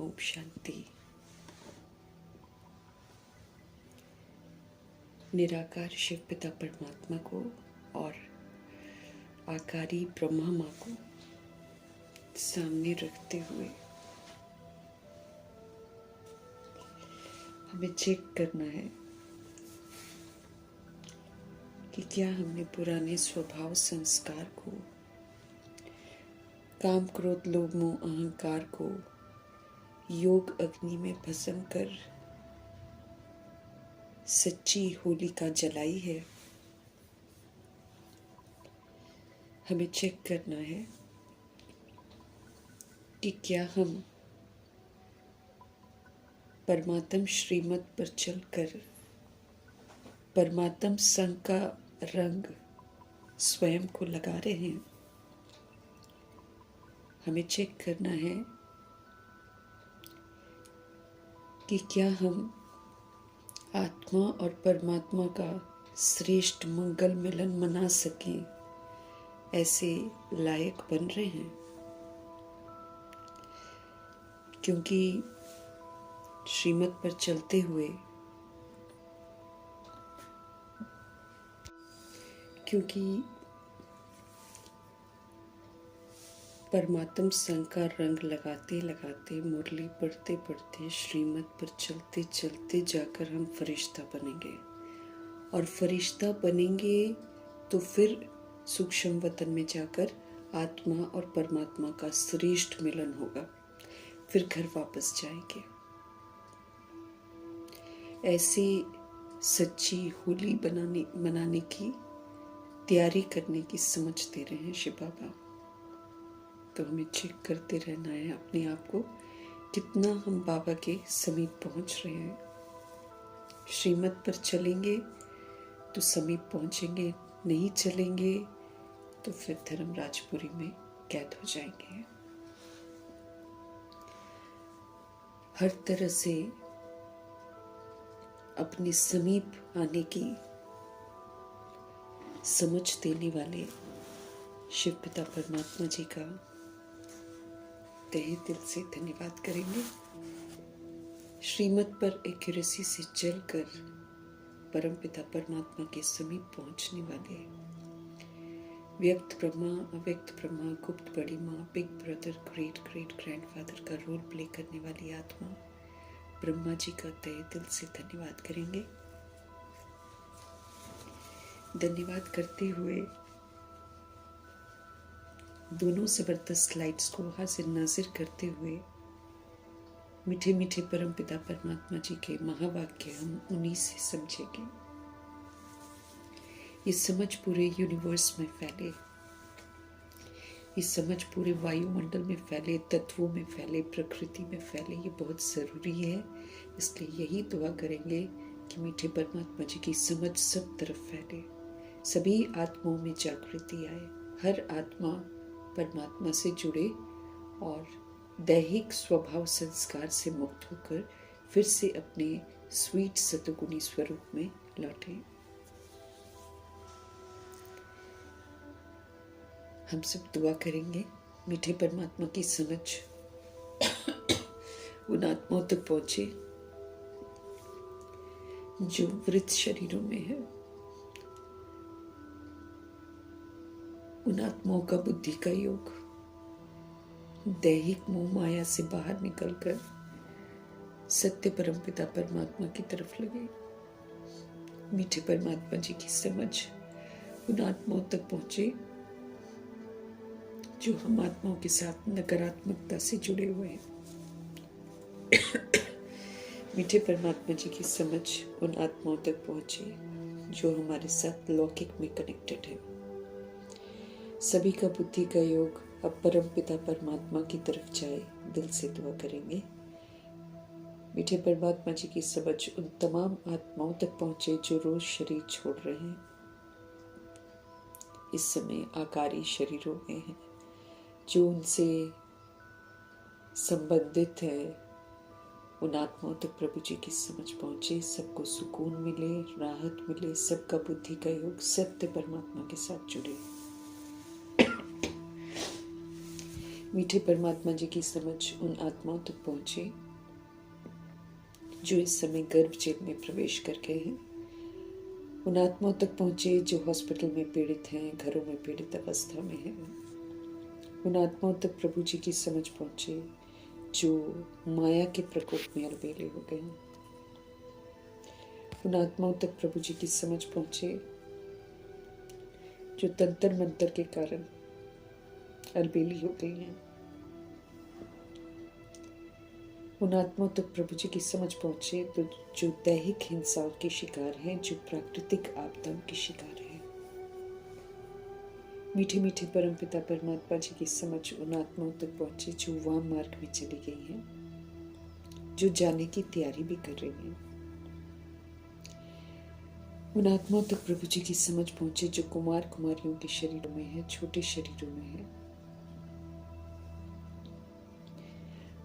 ओम शांति। निराकार शिव पिता परमात्मा को और आकारी ब्रह्मा माँ को सामने रखते हुए हमें चेक करना है कि क्या हमने पुराने स्वभाव संस्कार को, काम क्रोध लोभ मोह अहंकार को योग अग्नि में भस्म कर सच्ची होलिका जलाई है। हमें चेक करना है कि क्या हम परमात्म श्रीमत पर चलकर परमात्म संग का रंग स्वयं को लगा रहे हैं। हमें चेक करना है कि क्या हम आत्मा और परमात्मा का श्रेष्ठ मंगल मिलन मना सकें, ऐसे लायक बन रहे हैं। क्योंकि श्रीमत पर चलते हुए, क्योंकि परमात्म संग का रंग लगाते लगाते, मुरली पढ़ते पढ़ते, श्रीमत पर चलते चलते जाकर हम फरिश्ता बनेंगे। और फरिश्ता बनेंगे तो फिर सूक्ष्म वतन में जाकर आत्मा और परमात्मा का श्रेष्ठ मिलन होगा। फिर घर वापस जाएंगे। ऐसे सच्ची होली मनाने की तैयारी करने की समझ दे रहे हैं शिव बाबा। तो हमें चेक करते रहना है अपने आप को, कितना हम बाबा के समीप पहुंच रहे हैं। श्रीमत पर चलेंगे तो समीप पहुंचेंगे, नहीं चलेंगे तो फिर धर्मराजपुरी में कैद हो जाएंगे। हर तरह से अपने समीप आने की समझ देने वाले शिव पिता परमात्मा जी का तहे दिल से धन्यवाद करेंगे। श्रीमत पर एक्यूरेसी से चलकर परम पिता परमात्मा के समीप पहुंचने वाले व्यक्त ब्रह्मा, अव्यक्त ब्रह्मा, गुप्त बड़ी माँ, big brother, great great grandfather का रोल प्ले करने वाली आत्मा ब्रह्मा जी का तहे दिल से धन्यवाद करेंगे। धन्यवाद करते हुए दोनों जबरदस्त स्लाइड्स को हाजिर नाजिर करते हुए मीठे मीठे परम पिता परमात्मा जी के महावाक्य हम उन्हीं से समझेंगे। ये समझ पूरे यूनिवर्स में फैले, ये समझ पूरे वायुमंडल में फैले, तत्वों में फैले, प्रकृति में फैले। ये बहुत ज़रूरी है। इसलिए यही दुआ करेंगे कि मीठे परमात्मा जी की समझ सब तरफ फैले, सभी आत्माओं में जागृति आए, हर आत्मा परमात्मा से जुड़े और दैहिक स्वभाव संस्कार से मुक्त होकर फिर से अपने स्वीट सतुगुणी स्वरूप में लौटे। हम सब दुआ करेंगे मीठे परमात्मा की समझ उन आत्माओं तक पहुंचे जो वृद्ध शरीरों में है। उन आत्माओं का बुद्धि का योग दैहिक मोह माया से बाहर निकलकर सत्य परम पिता परमात्मा की तरफ लगे। मीठे परमात्मा जी की समझ उन आत्माओं तक पहुंचे जो हम आत्माओं के साथ नकारात्मकता से जुड़े हुए हैं। मीठे परमात्मा जी की समझ उन आत्माओं तक पहुंचे जो हमारे साथ लौकिक में कनेक्टेड है। सभी का बुद्धि का योग अब परम पिता परमात्मा की तरफ जाए, दिल से दुआ करेंगे। मीठे परमात्मा जी की समझ उन तमाम आत्माओं तक पहुंचे जो रोज शरीर छोड़ रहे हैं, इस समय आकारी शरीरों में हैं, जो उनसे संबंधित है। उन आत्माओं तक प्रभु जी की समझ पहुंचे, सबको सुकून मिले, राहत मिले, सबका बुद्धि का योग सत्य परमात्मा के साथ जुड़े। मीठे परमात्मा जी की समझ उन आत्माओं तक पहुंचे जो इस समय गर्भ जेल में प्रवेश कर गए हैं, उन आत्माओं तक पहुंचे जो हॉस्पिटल में पीड़ित हैं, घरों में पीड़ित अवस्था में हैं। उन आत्माओं तक प्रभु जी की समझ पहुंचे जो माया के प्रकोप में अलबेले हो गए। उन आत्माओं तक प्रभु जी की समझ पहुंचे जो तंत्र मंत्र के कारण अलबेली हो गई हैं। उन आत्माओं तक प्रभु जी की समझ पहुंचे तो जो दैहिक हिंसाओं के शिकार हैं, जो प्राकृतिक आपदाओं के शिकार हैं। मीठे मीठे परमपिता परमात्मा जी की समझ उन आत्माओं तक पहुंचे जो वाम मार्ग में चली गई हैं, जो जाने की तैयारी भी कर रही हैं। उन आत्माओं तक प्रभु जी की समझ पहुंचे जो कुमार कुमारियों के शरीरों में है, छोटे शरीरों में है।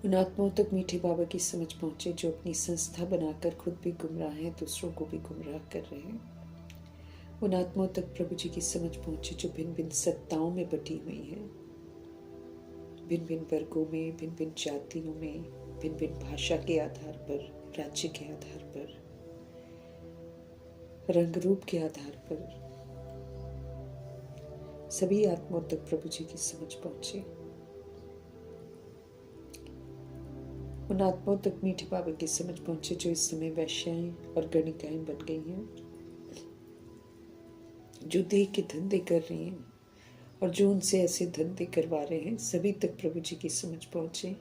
उन आत्माओं तक मीठे बाबा की समझ पहुंचे जो अपनी संस्था बनाकर खुद भी गुमराह हैं, दूसरों को भी गुमराह कर रहे हैं। उन आत्माओं तक प्रभु जी की समझ पहुंचे जो भिन्न भिन्न सत्ताओं में बटी हुई हैं, भिन्न भिन्न वर्गों में, भिन्न भिन्न जातियों में, भिन्न भिन्न भाषा के आधार पर, राज्य के आधार पर, रंग रूप के आधार पर। सभी आत्माओं तक प्रभु जी की समझ पहुंचे। उन आत्माओं तक मीठे बाबा की समझ पहुंचे जो इस समय वैश्याएं और गणिकाएं बन गई हैं, जो देह के धंधे कर रही हैं और जो उनसे ऐसे धंधे करवा रहे हैं। सभी तक प्रभु जी की समझ पहुंचे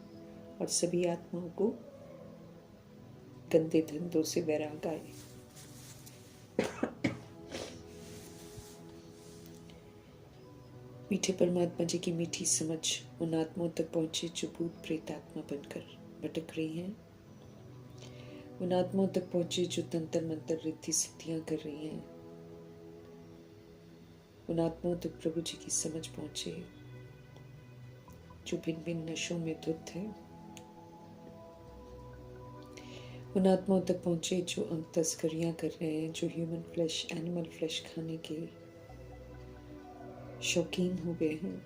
और सभी आत्माओं को गंदे धंधों से वैराग आए। मीठे परमात्मा जी की मीठी समझ उन आत्माओं तक पहुंचे जो भूत प्रेत आत्मा बनकर भटक रही हैं। उन आत्माओं तक पहुंचे जो तंत्र मंत्र रिद्धि सिद्धियां कर रही हैं। उन आत्माओं तक प्रभु जी की समझ पहुंचे जो भिन्न भिन्न नशों में धुत हैं। उन आत्माओं तक पहुंचे जो अंग तस्करियां कर रहे हैं, जो ह्यूमन फ्लैश, एनिमल फ्लैश खाने के शौकीन हो गए हैं।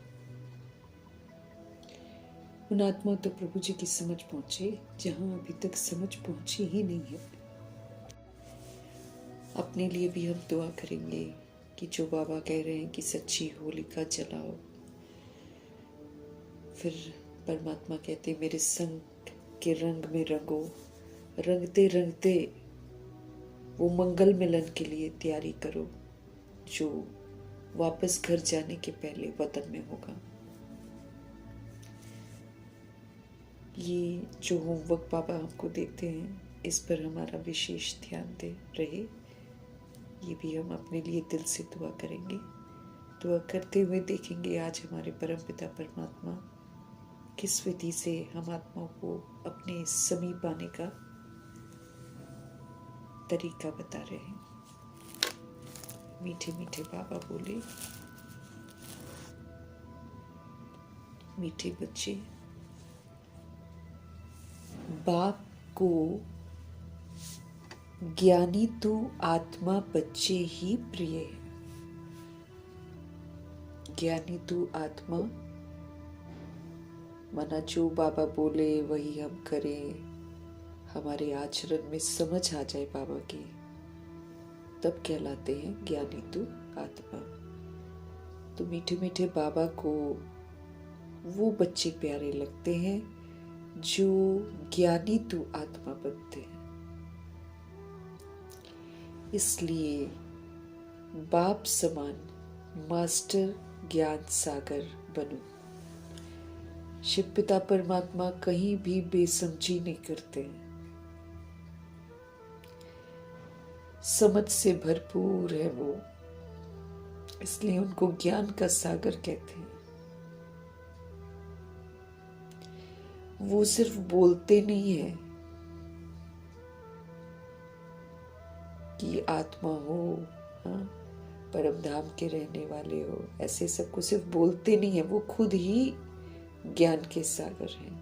उन आत्माओं तक प्रभु जी की समझ पहुंचे जहां अभी तक समझ पहुंची ही नहीं है। अपने लिए भी हम दुआ करेंगे कि जो बाबा कह रहे हैं कि सच्ची होलिका जलाओ, फिर परमात्मा कहते मेरे संग के रंग में रंगो, रंगते रंगते वो मंगल मिलन के लिए तैयारी करो जो वापस घर जाने के पहले वतन में होगा। ये जो होमवर्क बाबा हमको देते हैं, इस पर हमारा विशेष ध्यान दे रहे। ये भी हम अपने लिए दिल से दुआ करेंगे। दुआ करते हुए देखेंगे आज हमारे परमपिता परमात्मा किस विधि से हम आत्माओं को अपने समीप आने का तरीका बता रहे हैं। मीठे मीठे बाबा बोले, मीठे बच्चे, बाप को ज्ञानी तो आत्मा बच्चे ही प्रिय है। ज्ञानी तो आत्मा मना जो बाबा बोले वही हम करें, हमारे आचरण में समझ आ जाए बाबा की, तब कहलाते हैं ज्ञानी तो आत्मा। तो मीठे मीठे बाबा को वो बच्चे प्यारे लगते हैं जो ज्ञानी तो आत्मा बनते हैं। इसलिए बाप समान मास्टर ज्ञान सागर बनो। शिव पिता परमात्मा कहीं भी बेसमझी नहीं करते हैं, समझ से भरपूर है वो, इसलिए उनको ज्ञान का सागर कहते हैं। वो सिर्फ बोलते नहीं है कि आत्मा हो, हाँ, परम धाम के रहने वाले हो, ऐसे सबको सिर्फ बोलते नहीं है, वो खुद ही ज्ञान के सागर हैं।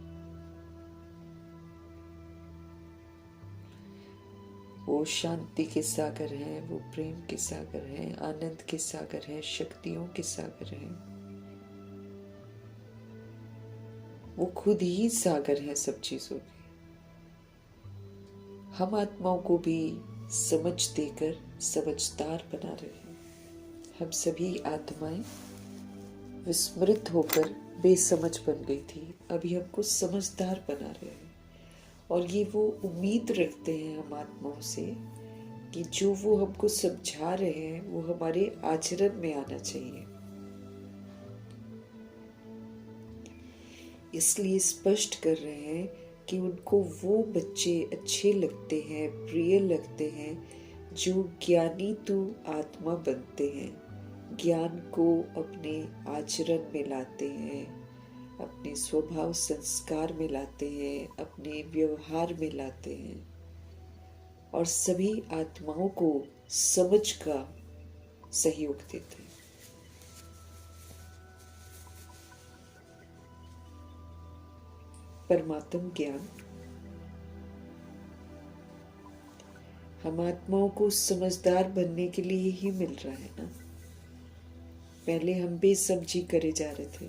वो शांति के सागर हैं, वो प्रेम के सागर हैं, आनंद के सागर हैं, शक्तियों के सागर हैं। वो खुद ही सागर है सब चीजों के। हम आत्माओं को भी समझ देकर समझदार बना रहे हैं। हम सभी आत्माएं विस्मृत होकर बेसमझ बन गई थी, अभी हमको समझदार बना रहे हैं। और ये वो उम्मीद रखते हैं हम आत्माओं से कि जो वो हमको समझा रहे हैं वो हमारे आचरण में आना चाहिए। इसलिए स्पष्ट कर रहे हैं कि उनको वो बच्चे अच्छे लगते हैं, प्रिय लगते हैं जो ज्ञानी तो आत्मा बनते हैं, ज्ञान को अपने आचरण में लाते हैं, अपने स्वभाव संस्कार में लाते हैं, अपने व्यवहार में लाते हैं और सभी आत्माओं को समझ का सहयोग देते हैं। परमात्म ज्ञान हम आत्माओं को समझदार बनने के लिए ही मिल रहा है ना। पहले हम बेसमझी करे जा रहे थे,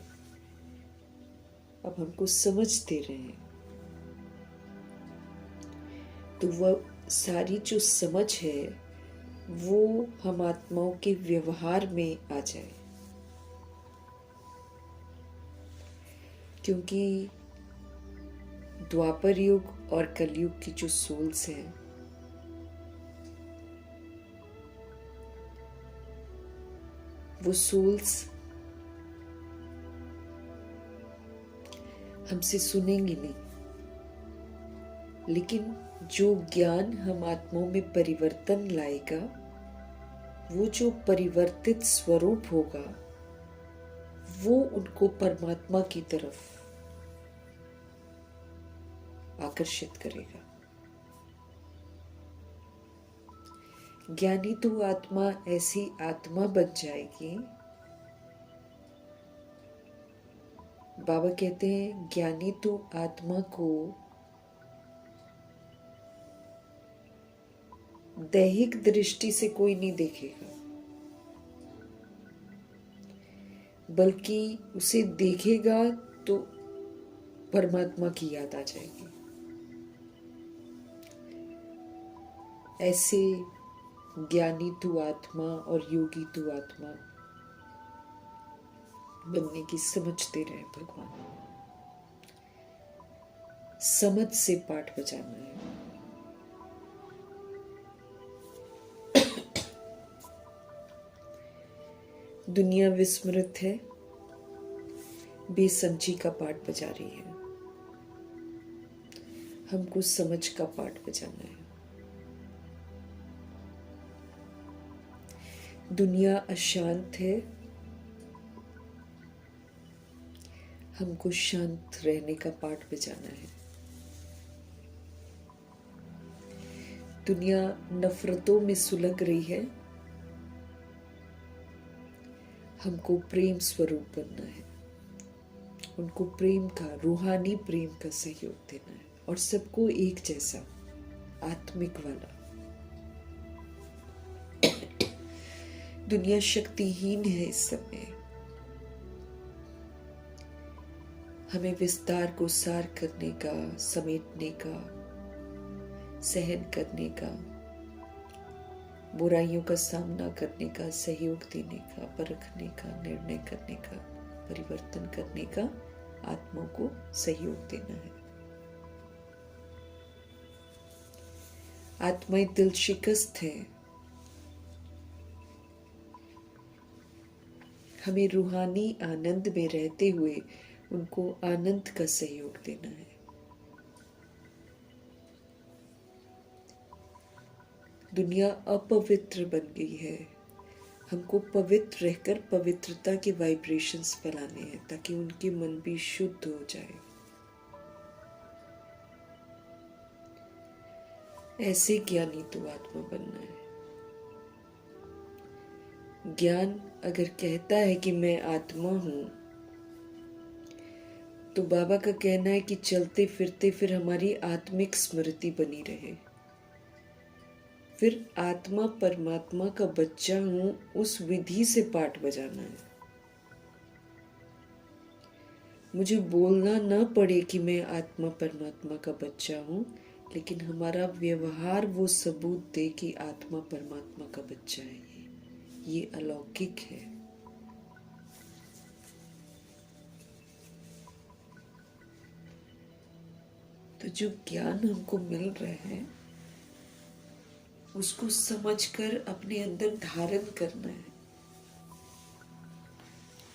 अब हमको समझ दे रहे हैं। तो वह सारी जो समझ है वो हम आत्माओं के व्यवहार में आ जाए, क्योंकि द्वापर युग और कलयुग की जो सोल्स हैं वो सोल्स हमसे सुनेंगी नहीं, लेकिन जो ज्ञान हम आत्माओं में परिवर्तन लाएगा, वो जो परिवर्तित स्वरूप होगा वो उनको परमात्मा की तरफ आकर्षित करेगा। ज्ञानी तो आत्मा ऐसी आत्मा बन जाएगी। बाबा कहते हैं ज्ञानी तो आत्मा को दैहिक दृष्टि से कोई नहीं देखेगा, बल्कि उसे देखेगा तो परमात्मा की याद आ जाएगी। ऐसे ज्ञानी तू आत्मा और योगी तू आत्मा बनने की समझ दे रहे हैं भगवान। समझ से पाठ बजाना है। दुनिया विस्मृत है, बेसमझी का पाठ बजा रही है। हमको समझ का पाठ बजाना है। दुनिया अशांत है, हमको शांत रहने का पाठ बजाना है। दुनिया नफरतों में सुलग रही है, हमको प्रेम स्वरूप बनना है। उनको प्रेम का, रूहानी प्रेम का सहयोग देना है और सबको एक जैसा आत्मिक वाला। दुनिया शक्तिहीन है इस समय। हमें विस्तार को सार करने का, समेटने का, सहन करने का, बुराइयों का सामना करने का, सहयोग देने का, परखने का, निर्णय करने का, परिवर्तन करने का आत्मा को सहयोग देना है। आत्माएं दिल शिकस्त है, हमें रूहानी आनंद में रहते हुए उनको आनंद का सहयोग देना है। दुनिया अपवित्र बन गई है, हमको पवित्र रहकर पवित्रता के वाइब्रेशंस फैलाने हैं ताकि उनके मन भी शुद्ध हो जाए। ऐसे ज्ञानी तो आत्मा बनना है। ज्ञान अगर कहता है कि मैं आत्मा हूं, तो बाबा का कहना है कि चलते फिरते फिर हमारी आत्मिक स्मृति बनी रहे। फिर आत्मा परमात्मा का बच्चा हूं, उस विधि से पाठ बजाना है। मुझे बोलना न पड़े कि मैं आत्मा परमात्मा का बच्चा हूँ, लेकिन हमारा व्यवहार वो सबूत दे कि आत्मा परमात्मा का बच्चा है। ये अलौकिक है। तो जो ज्ञान हमको मिल रहा है उसको समझकर अपने अंदर धारण करना है,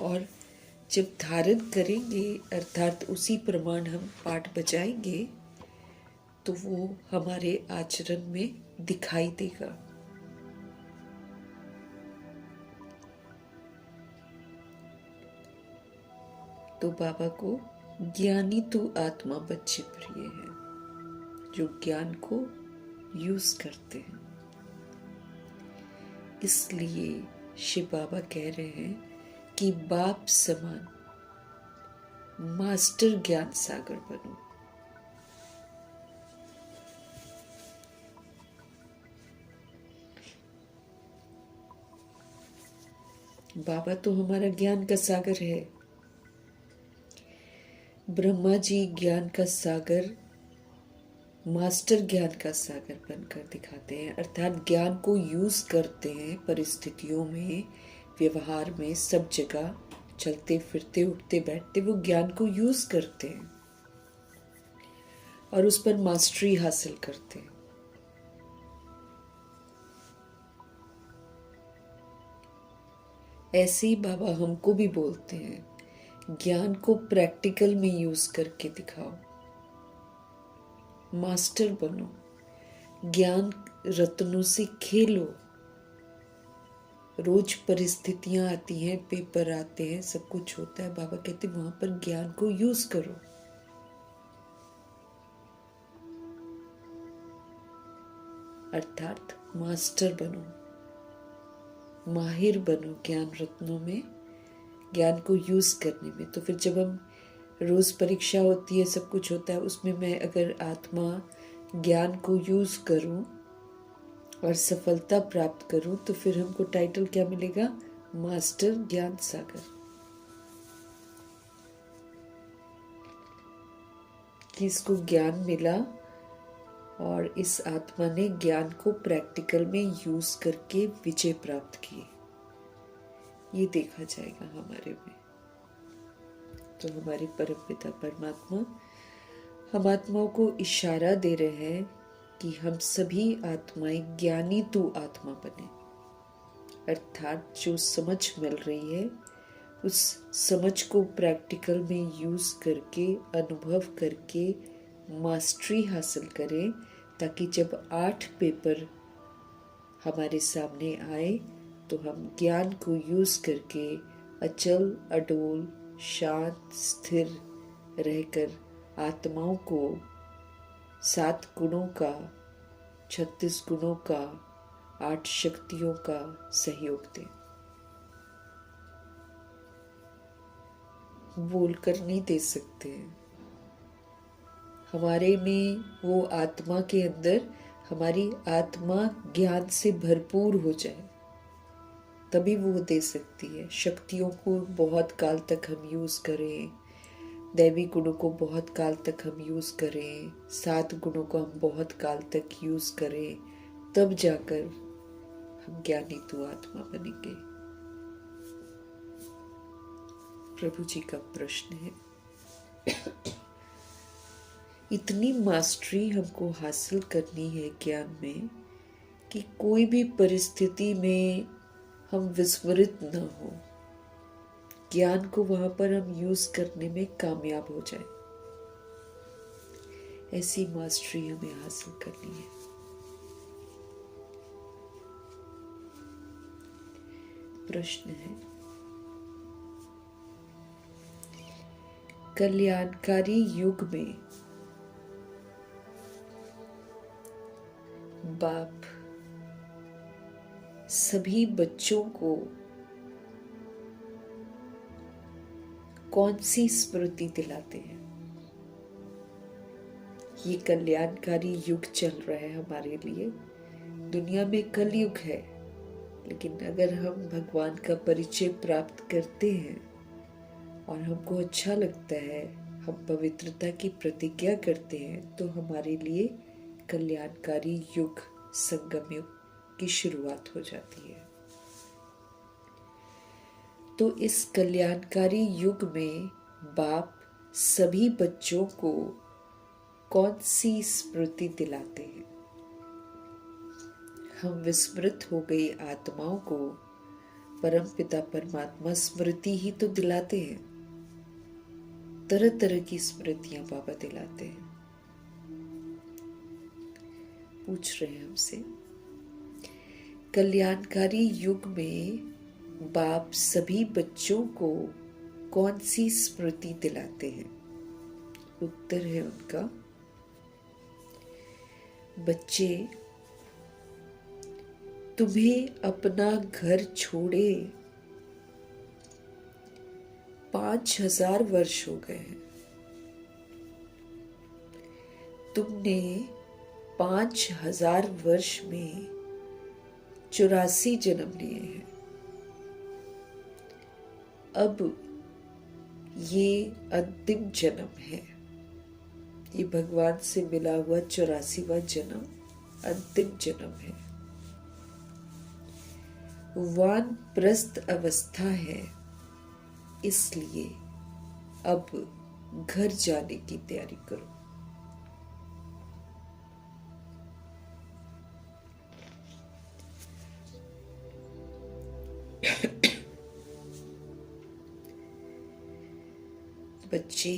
और जब धारण करेंगे अर्थात उसी प्रमाण हम पाठ बजाएंगे तो वो हमारे आचरण में दिखाई देगा। तो बाबा को ज्ञानी तू आत्मा बच्चे प्रिय है, जो ज्ञान को यूज करते हैं। इसलिए शिव बाबा कह रहे हैं कि बाप समान मास्टर ज्ञान सागर बनो। बाबा तो हमारा ज्ञान का सागर है। ब्रह्मा जी ज्ञान का सागर, मास्टर ज्ञान का सागर बनकर दिखाते हैं, अर्थात ज्ञान को यूज करते हैं परिस्थितियों में, व्यवहार में, सब जगह चलते फिरते उठते बैठते वो ज्ञान को यूज करते हैं और उस पर मास्टरी हासिल करते हैं। ऐसे ही बाबा हमको भी बोलते हैं, ज्ञान को प्रैक्टिकल में यूज करके दिखाओ, मास्टर बनो, ज्ञान रत्नों से खेलो। रोज परिस्थितियां आती हैं, पेपर आते हैं, सब कुछ होता है, बाबा कहते वहां पर ज्ञान को यूज करो। अर्थात मास्टर बनो, माहिर बनो ज्ञान रत्नों में, ज्ञान को यूज करने में। तो फिर जब हम रोज परीक्षा होती है, सब कुछ होता है, उसमें मैं अगर आत्मा ज्ञान को यूज करूं और सफलता प्राप्त करूं तो फिर हमको टाइटल क्या मिलेगा? मास्टर ज्ञान सागर। कि इसको ज्ञान मिला और इस आत्मा ने ज्ञान को प्रैक्टिकल में यूज करके विजय प्राप्त की, ये देखा जाएगा हमारे में। तो हमारे परमपिता परमात्मा हम आत्माओं को इशारा दे रहे हैं कि हम सभी आत्माएं ज्ञानी तू आत्मा बने, अर्थात जो समझ मिल रही है उस समझ को प्रैक्टिकल में यूज करके, अनुभव करके मास्टरी हासिल करें, ताकि जब 8 पेपर हमारे सामने आए तो हम ज्ञान को यूज करके अचल अडोल शांत स्थिर रहकर आत्माओं को 7 गुणों का, 36 गुणों का, 8 शक्तियों का सहयोग दें। बोलकर नहीं दे सकते हैं, हमारे में वो आत्मा के अंदर हमारी आत्मा ज्ञान से भरपूर हो जाए तभी वो दे सकती है। शक्तियों को बहुत काल तक हम यूज करें, दैवी गुणों को बहुत काल तक हम यूज करें, 7 गुणों को हम बहुत काल तक यूज करें, तब जाकर हम ज्ञानी तू आत्मा बनेंगे। प्रभु जी का प्रश्न है, इतनी मास्टरी हमको हासिल करनी है ज्ञान में कि कोई भी परिस्थिति में हम विस्मृत न हो, ज्ञान को वहां पर हम यूज करने में कामयाब हो जाए, ऐसी मास्टरी हमें हासिल करनी है। प्रश्न है, कल्याणकारी युग में बाप सभी बच्चों को कौन सी स्मृति दिलाते हैं? ये कल्याणकारी युग चल रहा है हमारे लिए, दुनिया में कलयुग है, लेकिन अगर हम भगवान का परिचय प्राप्त करते हैं और हमको अच्छा लगता है, हम पवित्रता की प्रतिज्ञा करते हैं, तो हमारे लिए कल्याणकारी युग, संगम युग की शुरुआत हो जाती है। तो इस कल्याणकारी युग में बाप सभी बच्चों को कौन सी स्मृति दिलाते हैं? हम विस्मृत हो गई आत्माओं को परम पिता परमात्मा स्मृति ही तो दिलाते हैं। तरह तरह की स्मृतियां बाबा दिलाते हैं। पूछ रहे हैं हमसे, कल्याणकारी युग में बाप सभी बच्चों को कौन सी स्मृति दिलाते हैं? उत्तर है उनका, बच्चे, तुम्हें अपना घर छोड़े 5000 वर्ष हो गए हैं। तुमने 5000 वर्ष में 84 जन्म लिए हैं। अब ये अंतिम जन्म है। ये भगवान से मिला हुआ 84वां जन्म अंतिम जन्म है। वानप्रस्थ अवस्था है, इसलिए अब घर जाने की तैयारी करो। बच्चे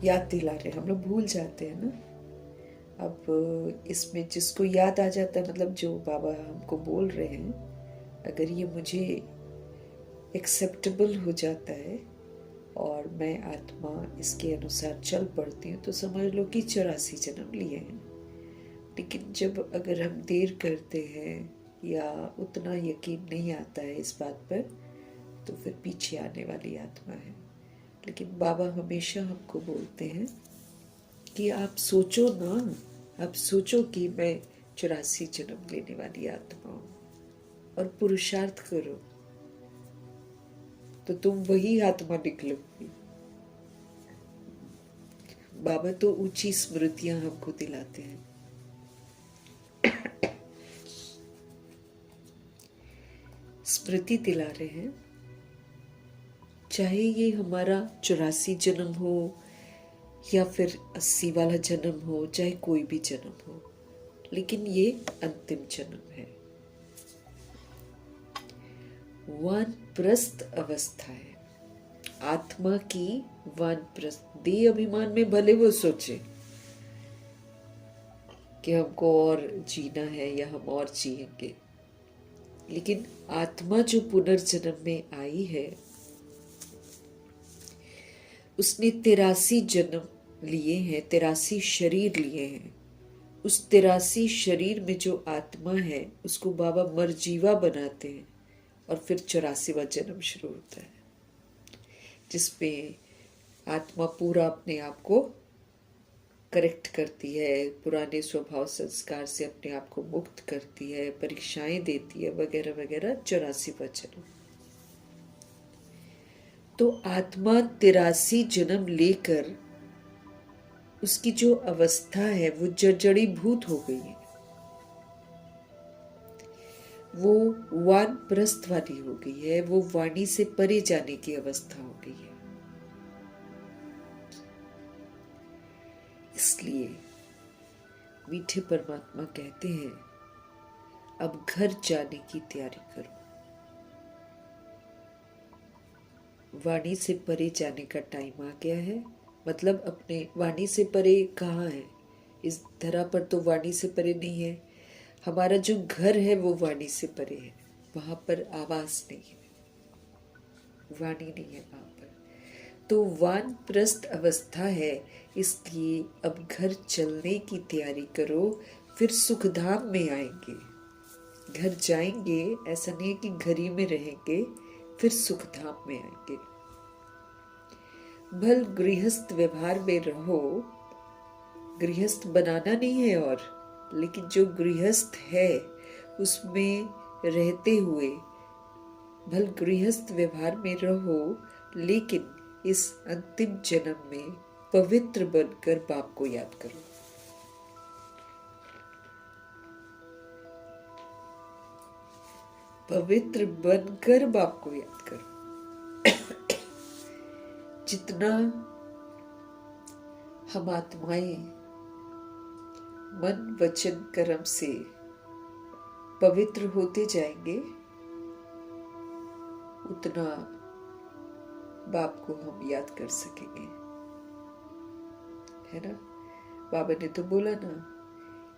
याद दिला रहे, हम लोग भूल जाते हैं ना। अब इसमें जिसको याद आ जाता है, मतलब जो बाबा हमको बोल रहे हैं, अगर ये मुझे एक्सेप्टेबल हो जाता है और मैं आत्मा इसके अनुसार चल पड़ती हूँ, तो समझ लो कि 84 जन्म लिए हैं। लेकिन जब अगर हम देर करते हैं या उतना यकीन नहीं आता है इस बात पर, तो फिर पीछे आने वाली आत्मा है। लेकिन बाबा हमेशा हमको बोलते हैं कि आप सोचो ना, आप सोचो कि मैं 84 जन्म लेने वाली आत्मा हूं और पुरुषार्थ करो, तो तुम वही आत्मा निकलोगी। बाबा तो ऊंची स्मृतियां हमको दिलाते हैं। स्मृति दिला रहे हैं, चाहे ये हमारा 84 जन्म हो या फिर 80 वाला जन्म हो, चाहे कोई भी जन्म हो, लेकिन ये अंतिम जन्म है। वानप्रस्थ अवस्था है आत्मा की। वानप्रस्थ देह अभिमान में भले वो सोचे कि हमको और जीना है या हम और जिएंगे, लेकिन आत्मा जो पुनर्जन्म में आई है, उसने 83 जन्म लिए हैं, 83 शरीर लिए हैं। उस 83 शरीर में जो आत्मा है, उसको बाबा मरजीवा बनाते हैं और फिर 84वां जन्म शुरू होता है, जिसमें आत्मा पूरा अपने आप को करेक्ट करती है, पुराने स्वभाव संस्कार से अपने आप को मुक्त करती है, परीक्षाएं देती है, वगैरह वगैरह। 84वां जन्म। तो आत्मा 83 जन्म लेकर उसकी जो अवस्था है वो जड़ीभूत हो गई है, वो वानप्रस्थ वाली हो गई है, वो वाणी से परे जाने की अवस्था हो गई है। इसलिए मीठे परमात्मा कहते हैं, अब घर जाने की तैयारी करो। वाणी से परे जाने का टाइम आ गया है। मतलब अपने वाणी से परे कहाँ है? इस धरा पर तो वाणी से परे नहीं है। हमारा जो घर है वो वाणी से परे है, वहां पर आवाज नहीं है, वाणी नहीं है वहां पर। तो वानप्रस्थ अवस्था है, इसलिए अब घर चलने की तैयारी करो, फिर सुखधाम में आएंगे। घर जाएंगे, ऐसा नहीं है कि घर ही में रहेंगे, फिर सुखधाम में आएंगे। भल गृहस्थ व्यवहार में रहो, गृहस्थ बनाना नहीं है और, लेकिन जो गृहस्थ है उसमें रहते हुए भल गृहस्थ व्यवहार में रहो, लेकिन इस अंतिम जन्म में पवित्र बनकर बाप को याद करो। पवित्र बनकर बाप को याद करो। जितना हम आत्माएं मन वचन कर्म से पवित्र होते जाएंगे, उतना बाप को हम याद कर सकेंगे, है ना। बाबा ने तो बोला ना,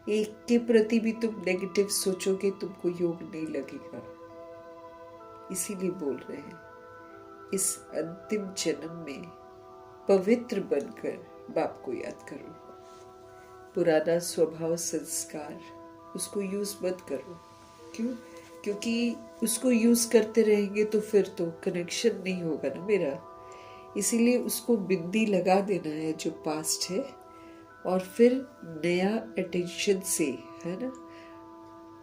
एक के प्रति भी तुम नेगेटिव सोचोगे तुमको योग नहीं लगेगा। इसीलिए बोल रहे हैं इस अंतिम जन्म में पवित्र बनकर बाप को याद करो। पुराना स्वभाव संस्कार उसको यूज मत करो। क्यों? क्योंकि उसको यूज करते रहेंगे तो फिर तो कनेक्शन नहीं होगा ना मेरा। इसीलिए उसको बिंदी लगा देना है जो पास्ट है, और फिर नया अटेंशन से, है ना,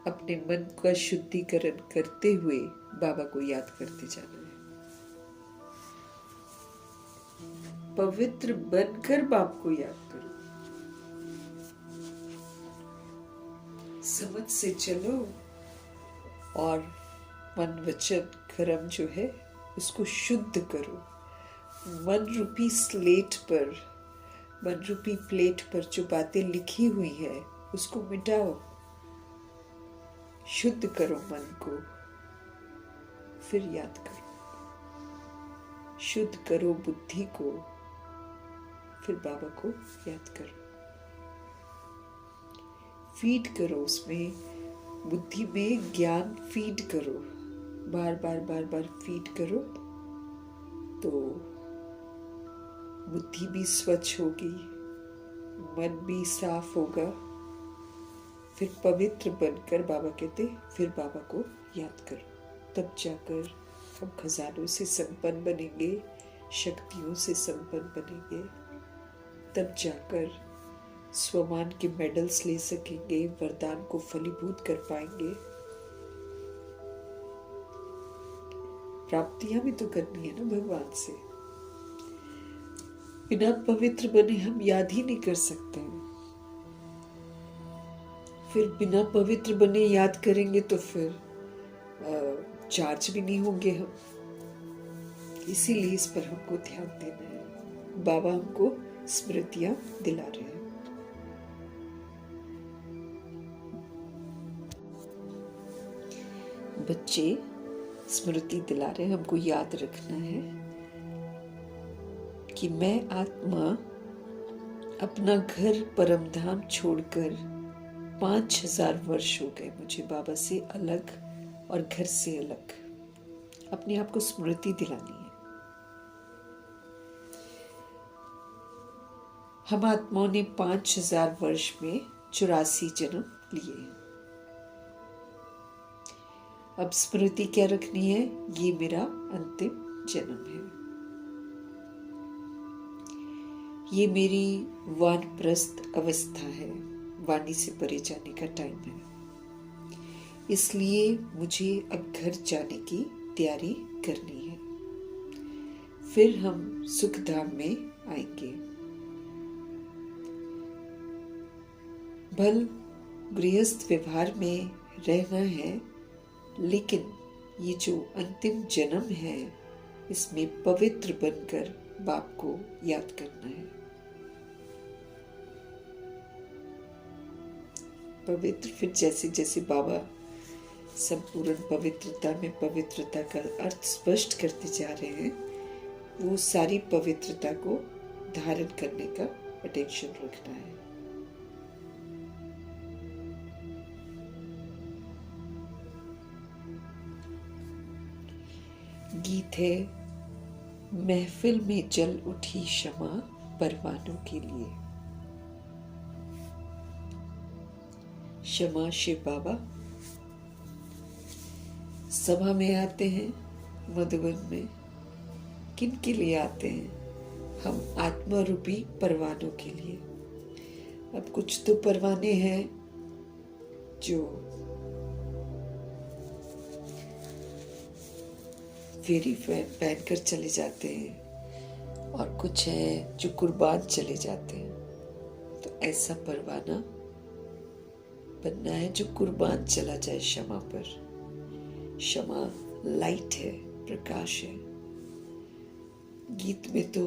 अपने मन का शुद्धिकरण करते हुए बाबा को याद करते जाना है। पवित्र बनकर बाप को याद करो। समझ से चलो और मन वचन कर्म जो है उसको शुद्ध करो। मन रूपी स्लेट पर, मन रूपी प्लेट पर जो बातें लिखी हुई है उसको मिटाओ, शुद्ध करो मन को, फिर याद करो। शुद्ध करो बुद्धि को, फिर बाबा को याद करो। फीड करो उसमें, बुद्धि में ज्ञान फीड करो, बार बार बार बार फीड करो, तो बुद्धि भी स्वच्छ होगी, मन भी साफ होगा। फिर पवित्र बनकर बाबा कहते फिर बाबा को याद करो, तब जाकर हम खजानों से संपन्न बनेंगे, शक्तियों से संपन्न बनेंगे। तब जाकर स्वमान के मेडल्स ले सकेंगे, वरदान को फलीभूत कर पाएंगे। प्राप्तियां भी तो करनी है ना भगवान से। बिना पवित्र बने हम याद ही नहीं कर सकते हैं। फिर बिना पवित्र बने याद करेंगे तो फिर चार्ज भी नहीं होंगे हम। इसीलिए इस पर हमको ध्यान देना है। बाबा हमको स्मृतियां दिला रहे हैं। बच्चे स्मृति दिला रहे हैं, हमको याद रखना है कि मैं आत्मा अपना घर परमधाम छोड़कर 5000 वर्ष हो गए मुझे बाबा से अलग और घर से अलग। अपने आप को स्मृति दिलानी है। हम आत्माओं ने 5000 वर्ष में 84 जन्म लिए। अब स्मृति क्या रखनी है? ये मेरा अंतिम जन्म है, ये मेरी वानप्रस्थ अवस्था है, वाणी से परे जाने का टाइम है। इसलिए मुझे अब घर जाने की तैयारी करनी है, फिर हम सुखधाम में आएंगे। भल गृहस्थ व्यवहार में रहना है, लेकिन ये जो अंतिम जन्म है इसमें पवित्र बनकर बाप को याद करना है। पवित्र, फिर जैसे जैसे बाबा संपूर्ण पवित्रता में पवित्रता का अर्थ स्पष्ट करते जा रहे हैं, वो सारी पवित्रता को धारण करने का अटेंशन रखना है। गीत है, महफिल में जल उठी क्षमा परवानों के लिए। क्षमा शिव बाबा सभा में आते हैं मधुबन में। किन के लिए आते हैं? हम आत्मा रूपी परवानों के लिए। अब कुछ तो परवाने हैं जो फेरी पहन कर चले जाते हैं, और कुछ है जो कुर्बान चले जाते हैं। तो ऐसा परवाना बनना है जो कुर्बान चला जाए क्षमा पर। क्षमा लाइट है, प्रकाश है। गीत में तो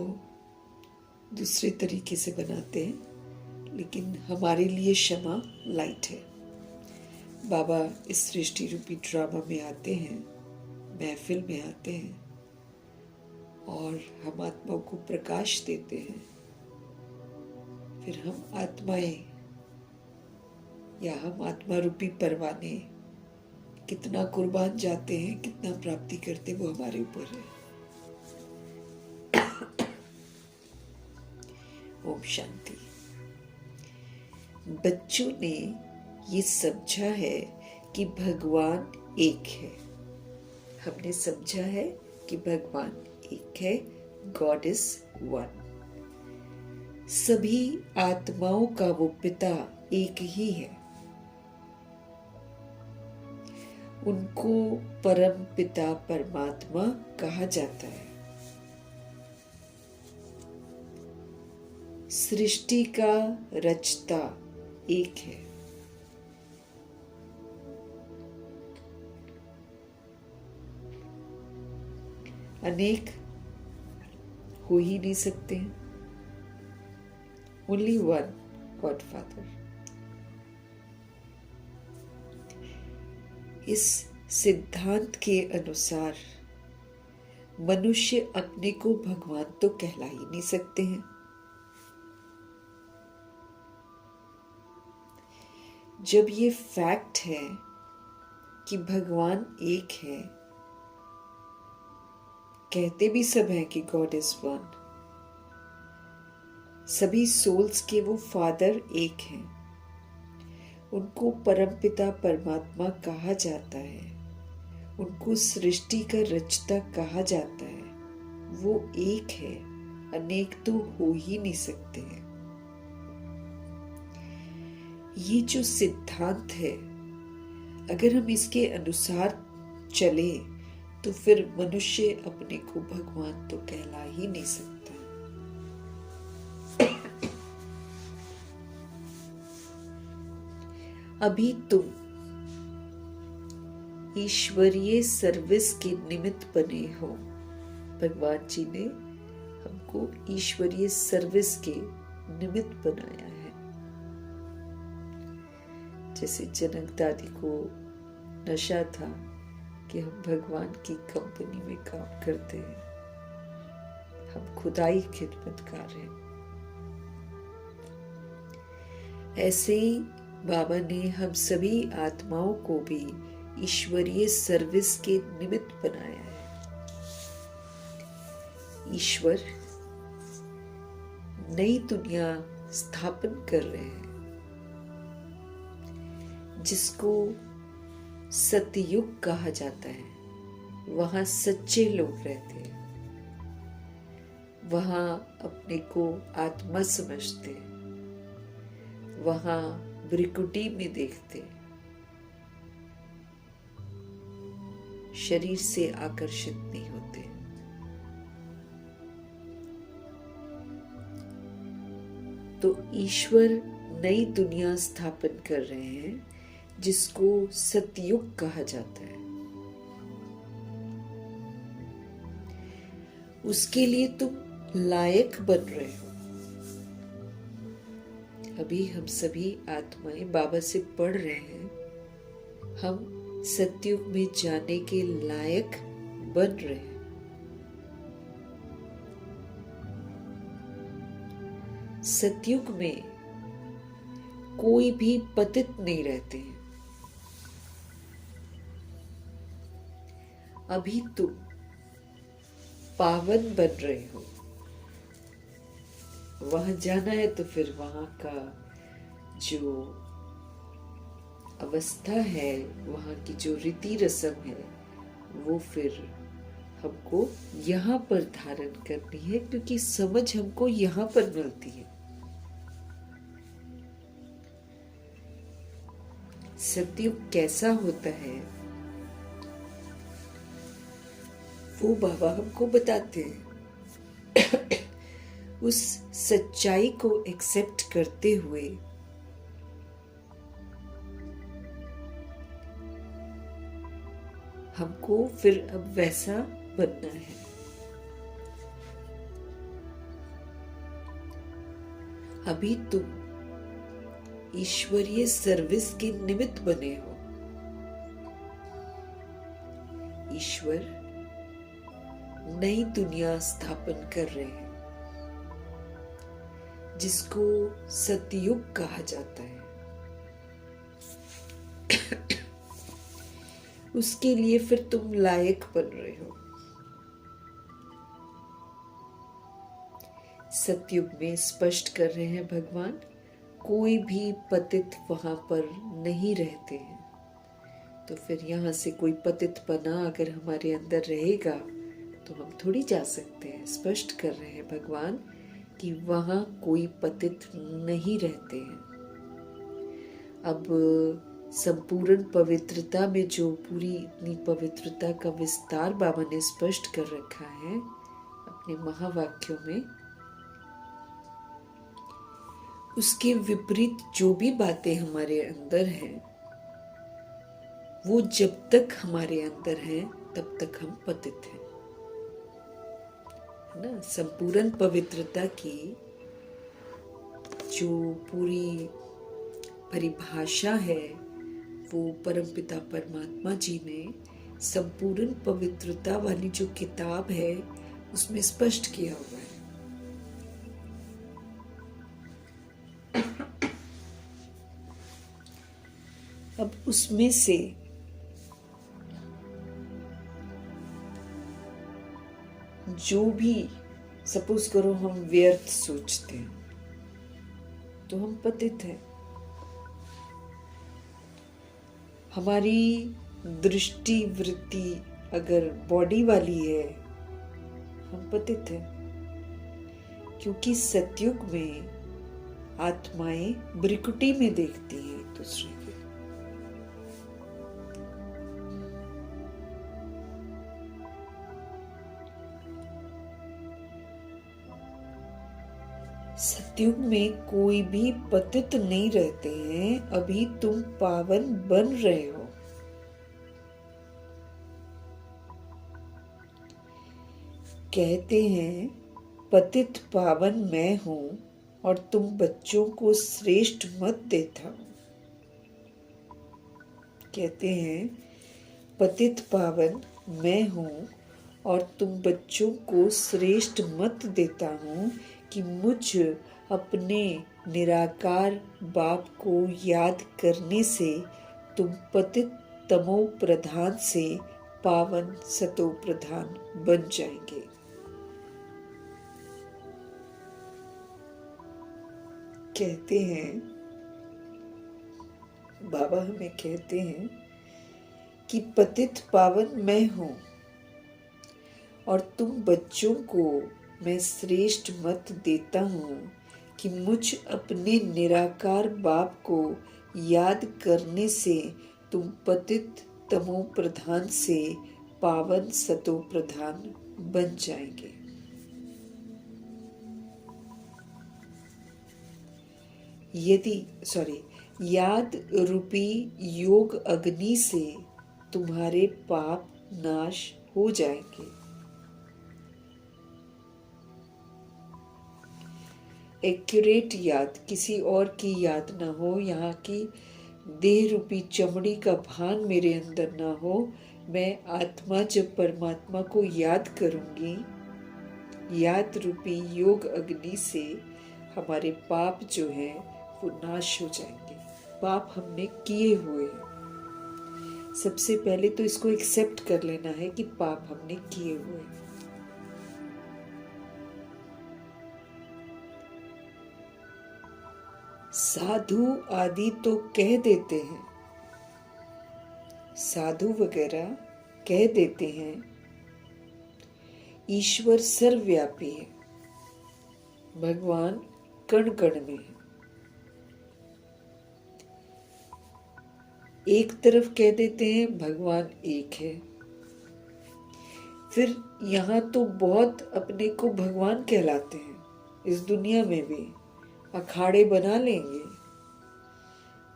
दूसरे तरीके से बनाते हैं, लेकिन हमारे लिए क्षमा लाइट है। बाबा इस सृष्टि रूपी ड्रामा में आते हैं, महफिल में आते हैं, और हम आत्माओं को प्रकाश देते हैं। फिर हम आत्माएं या हम आत्मा रूपी परवाने कितना कुर्बान जाते हैं, कितना प्राप्ति करते, वो हमारे ऊपर है। ओम शांति। बच्चों ने ये समझा है कि भगवान एक है। हमने समझा है कि भगवान एक है, गॉड इज वन। सभी आत्माओं का वो पिता एक ही है। उनको परम पिता परमात्मा कहा जाता है। सृष्टि का रचता एक है। अनेक हो ही नहीं सकते हैं। Only one God father. इस सिद्धांत के अनुसार मनुष्य अपने को भगवान तो कहला ही नहीं सकते हैं। जब ये फैक्ट है कि भगवान एक है, कहते भी सब हैं कि गॉड इज वन, सभी सोल्स के वो फादर एक हैं, उनको परमपिता परमात्मा कहा जाता है, उनको सृष्टि का रचता कहा जाता है, वो एक है, अनेक तो हो ही नहीं सकते हैं। ये जो सिद्धांत है, अगर हम इसके अनुसार चले तो फिर मनुष्य अपने को भगवान तो कहला ही नहीं सकता। अभी तुम ईश्वरीय सर्विस के निमित्त बने हो। भगवान जी ने हमको ईश्वरीय सर्विस के निमित्त बनाया है। जैसे जनक दादी को नशा था कि हम भगवान की कंपनी में काम करते हैं, हम खुदाई खिदमतकार हैं। ऐसे ही बाबा ने हम सभी आत्माओं को भी ईश्वरीय सर्विस के निमित्त बनाया है। ईश्वर नई दुनिया स्थापन कर रहे हैं, जिसको सतयुग कहा जाता है। वहां सच्चे लोग रहते हैं, वहां अपने को आत्मा समझते हैं, वहां ब्रिकुटी में देखते, शरीर से आकर्षित नहीं होते। तो ईश्वर नई दुनिया स्थापन कर रहे हैं, जिसको सतयुग कहा जाता है। उसके लिए तुम लायक बन रहे हो। अभी हम सभी आत्माएं बाबा से पढ़ रहे हैं, हम सतयुग में जाने के लायक बन रहे हैं। सतयुग में कोई भी पतित नहीं रहते हैं। अभी तुम पावन बन रहे हो। वहां जाना है तो फिर वहां का जो अवस्था है, वहां की जो रीति रस्म है, वो फिर हमको यहाँ पर धारण करनी है, क्योंकि समझ हमको यहाँ पर मिलती है। सतयुग कैसा होता है, वो बाबा हमको बताते हैं। उस सच्चाई को एक्सेप्ट करते हुए हमको फिर अब वैसा बनना है। अभी तुम ईश्वरीय सर्विस के निमित्त बने हो। ईश्वर नई दुनिया स्थापन कर रहे हैं, जिसको सतयुग कहा जाता है। उसके लिए फिर तुम लायक बन रहे हो। सतयुग में स्पष्ट कर रहे हैं भगवान, कोई भी पतित वहां पर नहीं रहते हैं। तो फिर यहाँ से कोई पतित पना अगर हमारे अंदर रहेगा तो हम थोड़ी जा सकते हैं। स्पष्ट कर रहे हैं भगवान कि वहां कोई पतित नहीं रहते हैं। अब संपूर्ण पवित्रता में जो पूरी इतनी पवित्रता का विस्तार बाबा ने स्पष्ट कर रखा है अपने महावाक्यों में, उसके विपरीत जो भी बातें हमारे अंदर हैं, वो जब तक हमारे अंदर हैं तब तक हम पतित हैं, है ना। संपूर्ण पवित्रता की जो पूरी परिभाषा है वो परमपिता परमात्मा जी ने संपूर्ण पवित्रता वाली जो किताब है उसमें स्पष्ट किया हुआ है। अब उसमें से जो भी सपोज करो हम व्यर्थ सोचते हैं तो हम पतित हैं। हमारी दृष्टि वृत्ति अगर बॉडी वाली है हम पतित हैं, क्योंकि सतयुग में आत्माएं ब्रिकुटी में देखती हैं एक दूसरे के। सतयुग में कोई भी पतित नहीं रहते हैं। अभी तुम पावन बन रहे हो। कहते हैं पतित पावन मैं हूं और तुम बच्चों को श्रेष्ठ मत देता हूं। कहते हैं पतित पावन मैं हूं और तुम बच्चों को श्रेष्ठ मत देता हूं कि मुझ अपने निराकार बाप को याद करने से तुम पतित तमो प्रधान से पावन सतो प्रधान बन जाएंगे। कहते हैं बाबा हमें कहते हैं कि पतित पावन मैं हूं और तुम बच्चों को मैं श्रेष्ठ मत देता हूं कि मुझ अपने निराकार बाप को याद करने से तुम पतित तमो प्रधान से पावन सतो प्रधान बन जाएंगे। याद रूपी योग अग्नि से तुम्हारे पाप नाश हो जाएंगे। एक्यूरेट याद, किसी और की याद ना हो, यहाँ की देह रूपी चमड़ी का भान मेरे अंदर ना हो। मैं आत्मा जब परमात्मा को याद करूंगी, याद रूपी योग अग्नि से हमारे पाप जो है वो नाश हो जाएंगे। पाप हमने किए हुए हैं। सबसे पहले तो इसको एक्सेप्ट कर लेना है कि पाप हमने किए हुए हैं। साधु आदि तो कह देते हैं, साधु वगैरह कह देते हैं ईश्वर सर्वव्यापी है, भगवान कण कण में है। एक तरफ कह देते हैं भगवान एक है, फिर यहाँ तो बहुत अपने को भगवान कहलाते हैं, इस दुनिया में भी अखाड़े बना लेंगे,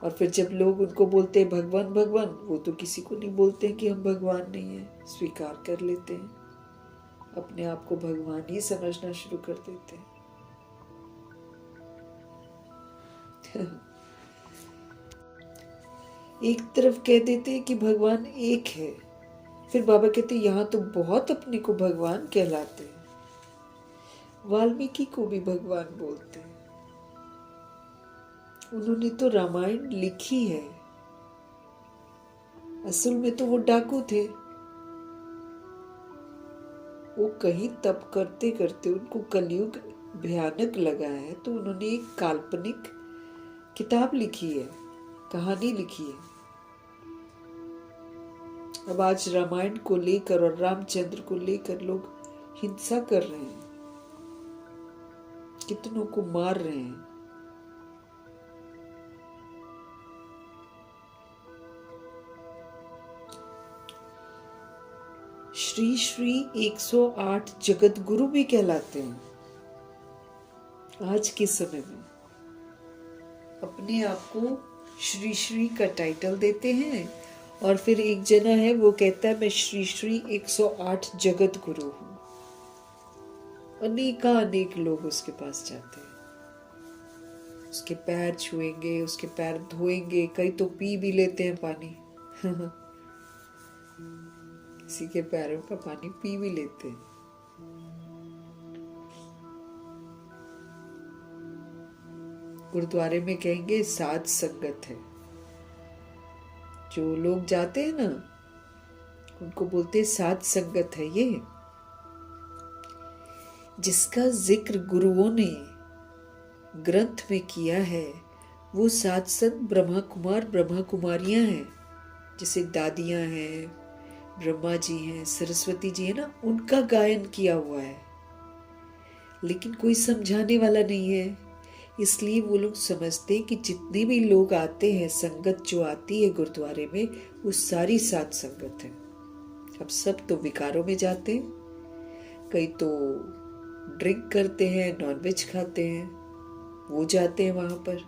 और फिर जब लोग उनको बोलते हैं भगवान भगवान, वो तो किसी को नहीं बोलते हैं कि हम भगवान नहीं हैं, स्वीकार कर लेते हैं, अपने आप को भगवान ही समझना शुरू कर देते हैं। एक तरफ कह देते हैं कि भगवान एक है, फिर बाबा कहते हैं यहाँ तो बहुत अपने को भगवान कहलाते हैं, वाल्मीकि को भी भगवान बोलते हैं, उन्होंने तो रामायण लिखी है, असल में तो वो डाकू थे, वो कहीं तप करते करते उनको कलयुग भयानक लगा है, तो उन्होंने एक काल्पनिक किताब लिखी है, कहानी लिखी है। अब आज रामायण को लेकर और रामचंद्र को लेकर लोग हिंसा कर रहे हैं, कितनों को मार रहे हैं। श्री श्री 108 जगत गुरु भी कहलाते हैं आज के समय में, अपने आप को श्री श्री का टाइटल देते हैं, और फिर एक जना है वो कहता है मैं श्री श्री 108 जगत गुरु हूं। अनेक लोग उसके पास जाते हैं, उसके पैर छुएंगे, उसके पैर धोएंगे, कई तो पी भी लेते हैं पानी किसी के पैरों का पानी पी भी लेते हैं। गुरुद्वारे में कहेंगे साध संगत है, जो लोग जाते हैं ना उनको बोलते हैं साध संगत है ये, जिसका जिक्र गुरुओं ने ग्रंथ में किया है, वो साध संत ब्रह्मा कुमार ब्रह्मा कुमारियां हैं, जैसे दादियां हैं, ब्रह्मा जी हैं, सरस्वती जी है ना, उनका गायन किया हुआ है, लेकिन कोई समझाने वाला नहीं है, इसलिए वो लोग समझते हैं कि जितने भी लोग आते हैं, संगत जो आती है गुरुद्वारे में, वो सारी साध संगत है। अब सब तो विकारों में जाते हैं, कई तो ड्रिंक करते हैं, नॉनवेज खाते हैं, वो जाते हैं वहां पर,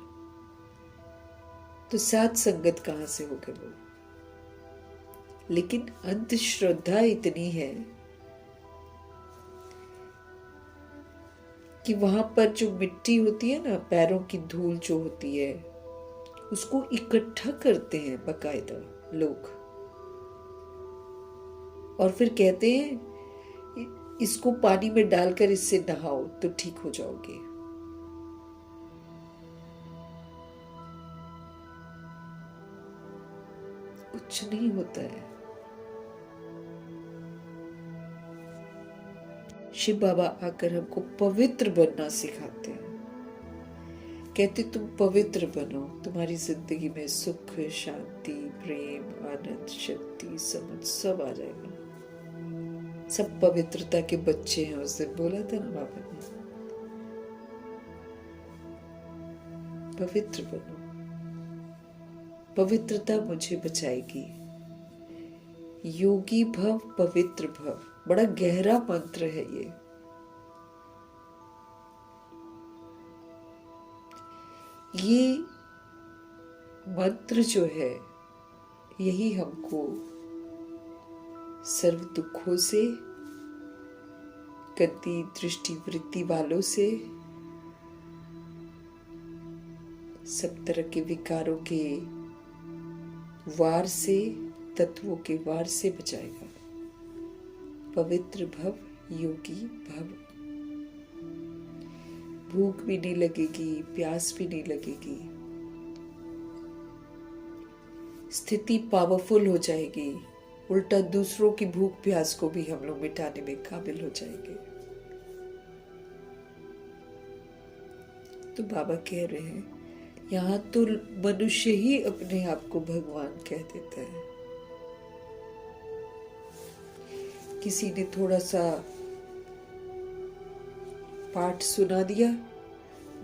तो साध संगत कहां से हो गए वो। लेकिन अंधश्रद्धा इतनी है कि वहां पर जो मिट्टी होती है ना, पैरों की धूल जो होती है, उसको इकट्ठा करते हैं बकायदा लोग, और फिर कहते हैं इसको पानी में डालकर इससे नहाओ तो ठीक हो जाओगे। कुछ नहीं होता है। शिव बाबा आकर हमको पवित्र बनना सिखाते हैं, कहते तुम पवित्र बनो, तुम्हारी जिंदगी में सुख, शांति, प्रेम, आनंद, शक्ति, समझ सब आ जाएगा। सब पवित्रता के बच्चे हैं, उस दिन बोला था ना बाबा ने, पवित्र बनो, पवित्रता मुझे बचाएगी। योगी भव पवित्र भव, बड़ा गहरा मंत्र है ये मंत्र जो है, यही हमको सर्व दुखों से, गति दृष्टि वृत्ति वालों से, सब तरह के विकारों के वार से, तत्वों के वार से बचाएगा। पवित्र भव, योगी भव, भूख भी नहीं लगेगी, प्यास भी नहीं लगेगी, स्थिति पावरफुल हो जाएगी, उल्टा दूसरों की भूख प्यास को भी हम लोग मिटाने में काबिल हो जाएंगे। तो बाबा कह रहे हैं यहाँ तो मनुष्य ही अपने आप को भगवान कह देता है। किसी ने थोड़ा सा पाठ सुना दिया,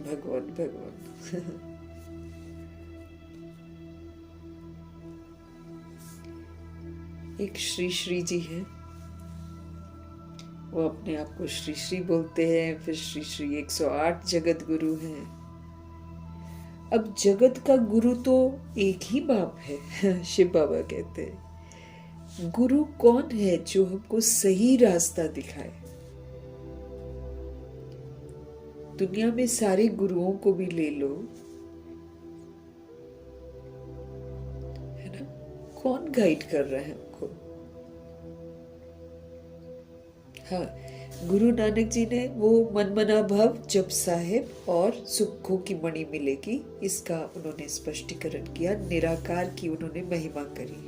भगवान भगवान। एक श्री श्री जी हैं, वो अपने आप को श्री श्री बोलते हैं, फिर श्री श्री 108 जगत गुरु हैं। अब जगत का गुरु तो एक ही बाप है। शिव बाबा कहते हैं गुरु कौन है जो हमको सही रास्ता दिखाए। दुनिया में सारे गुरुओं को भी ले लो, है ना, कौन गाइड कर रहा है हमको? हाँ, गुरु नानक जी ने वो मनमना भव जप साहिब और सुखों की मणि मिलेगी, इसका उन्होंने स्पष्टीकरण किया। निराकार की उन्होंने महिमा करी।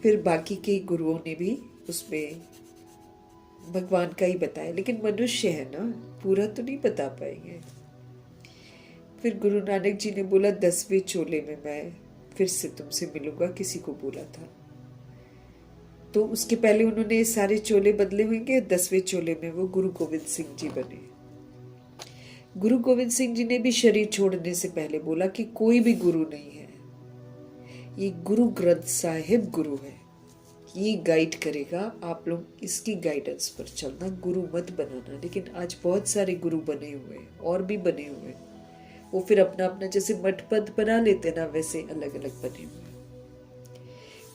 फिर बाकी के गुरुओं ने भी उसमें भगवान का ही बताया, लेकिन मनुष्य है ना, पूरा तो नहीं बता पाएंगे। फिर गुरु नानक जी ने बोला 10वें चोले में मैं फिर से तुमसे मिलूंगा, किसी को बोला था। तो उसके पहले उन्होंने सारे चोले बदले होंगे। 10वें चोले में वो गुरु गोविंद सिंह जी बने। गुरु गोविंद सिंह जी ने भी शरीर छोड़ने से पहले बोला कि कोई भी गुरु नहीं है, ये गुरु ग्रंथ साहिब गुरु है, ये गाइड करेगा, आप लोग इसकी गाइडेंस पर चलना, गुरु मत बनाना। लेकिन आज बहुत सारे गुरु बने हुए हैं और भी बने हुए हैं, वो फिर अपना अपना जैसे मठ पद बना लेते ना, वैसे अलग अलग बने हुए हैं।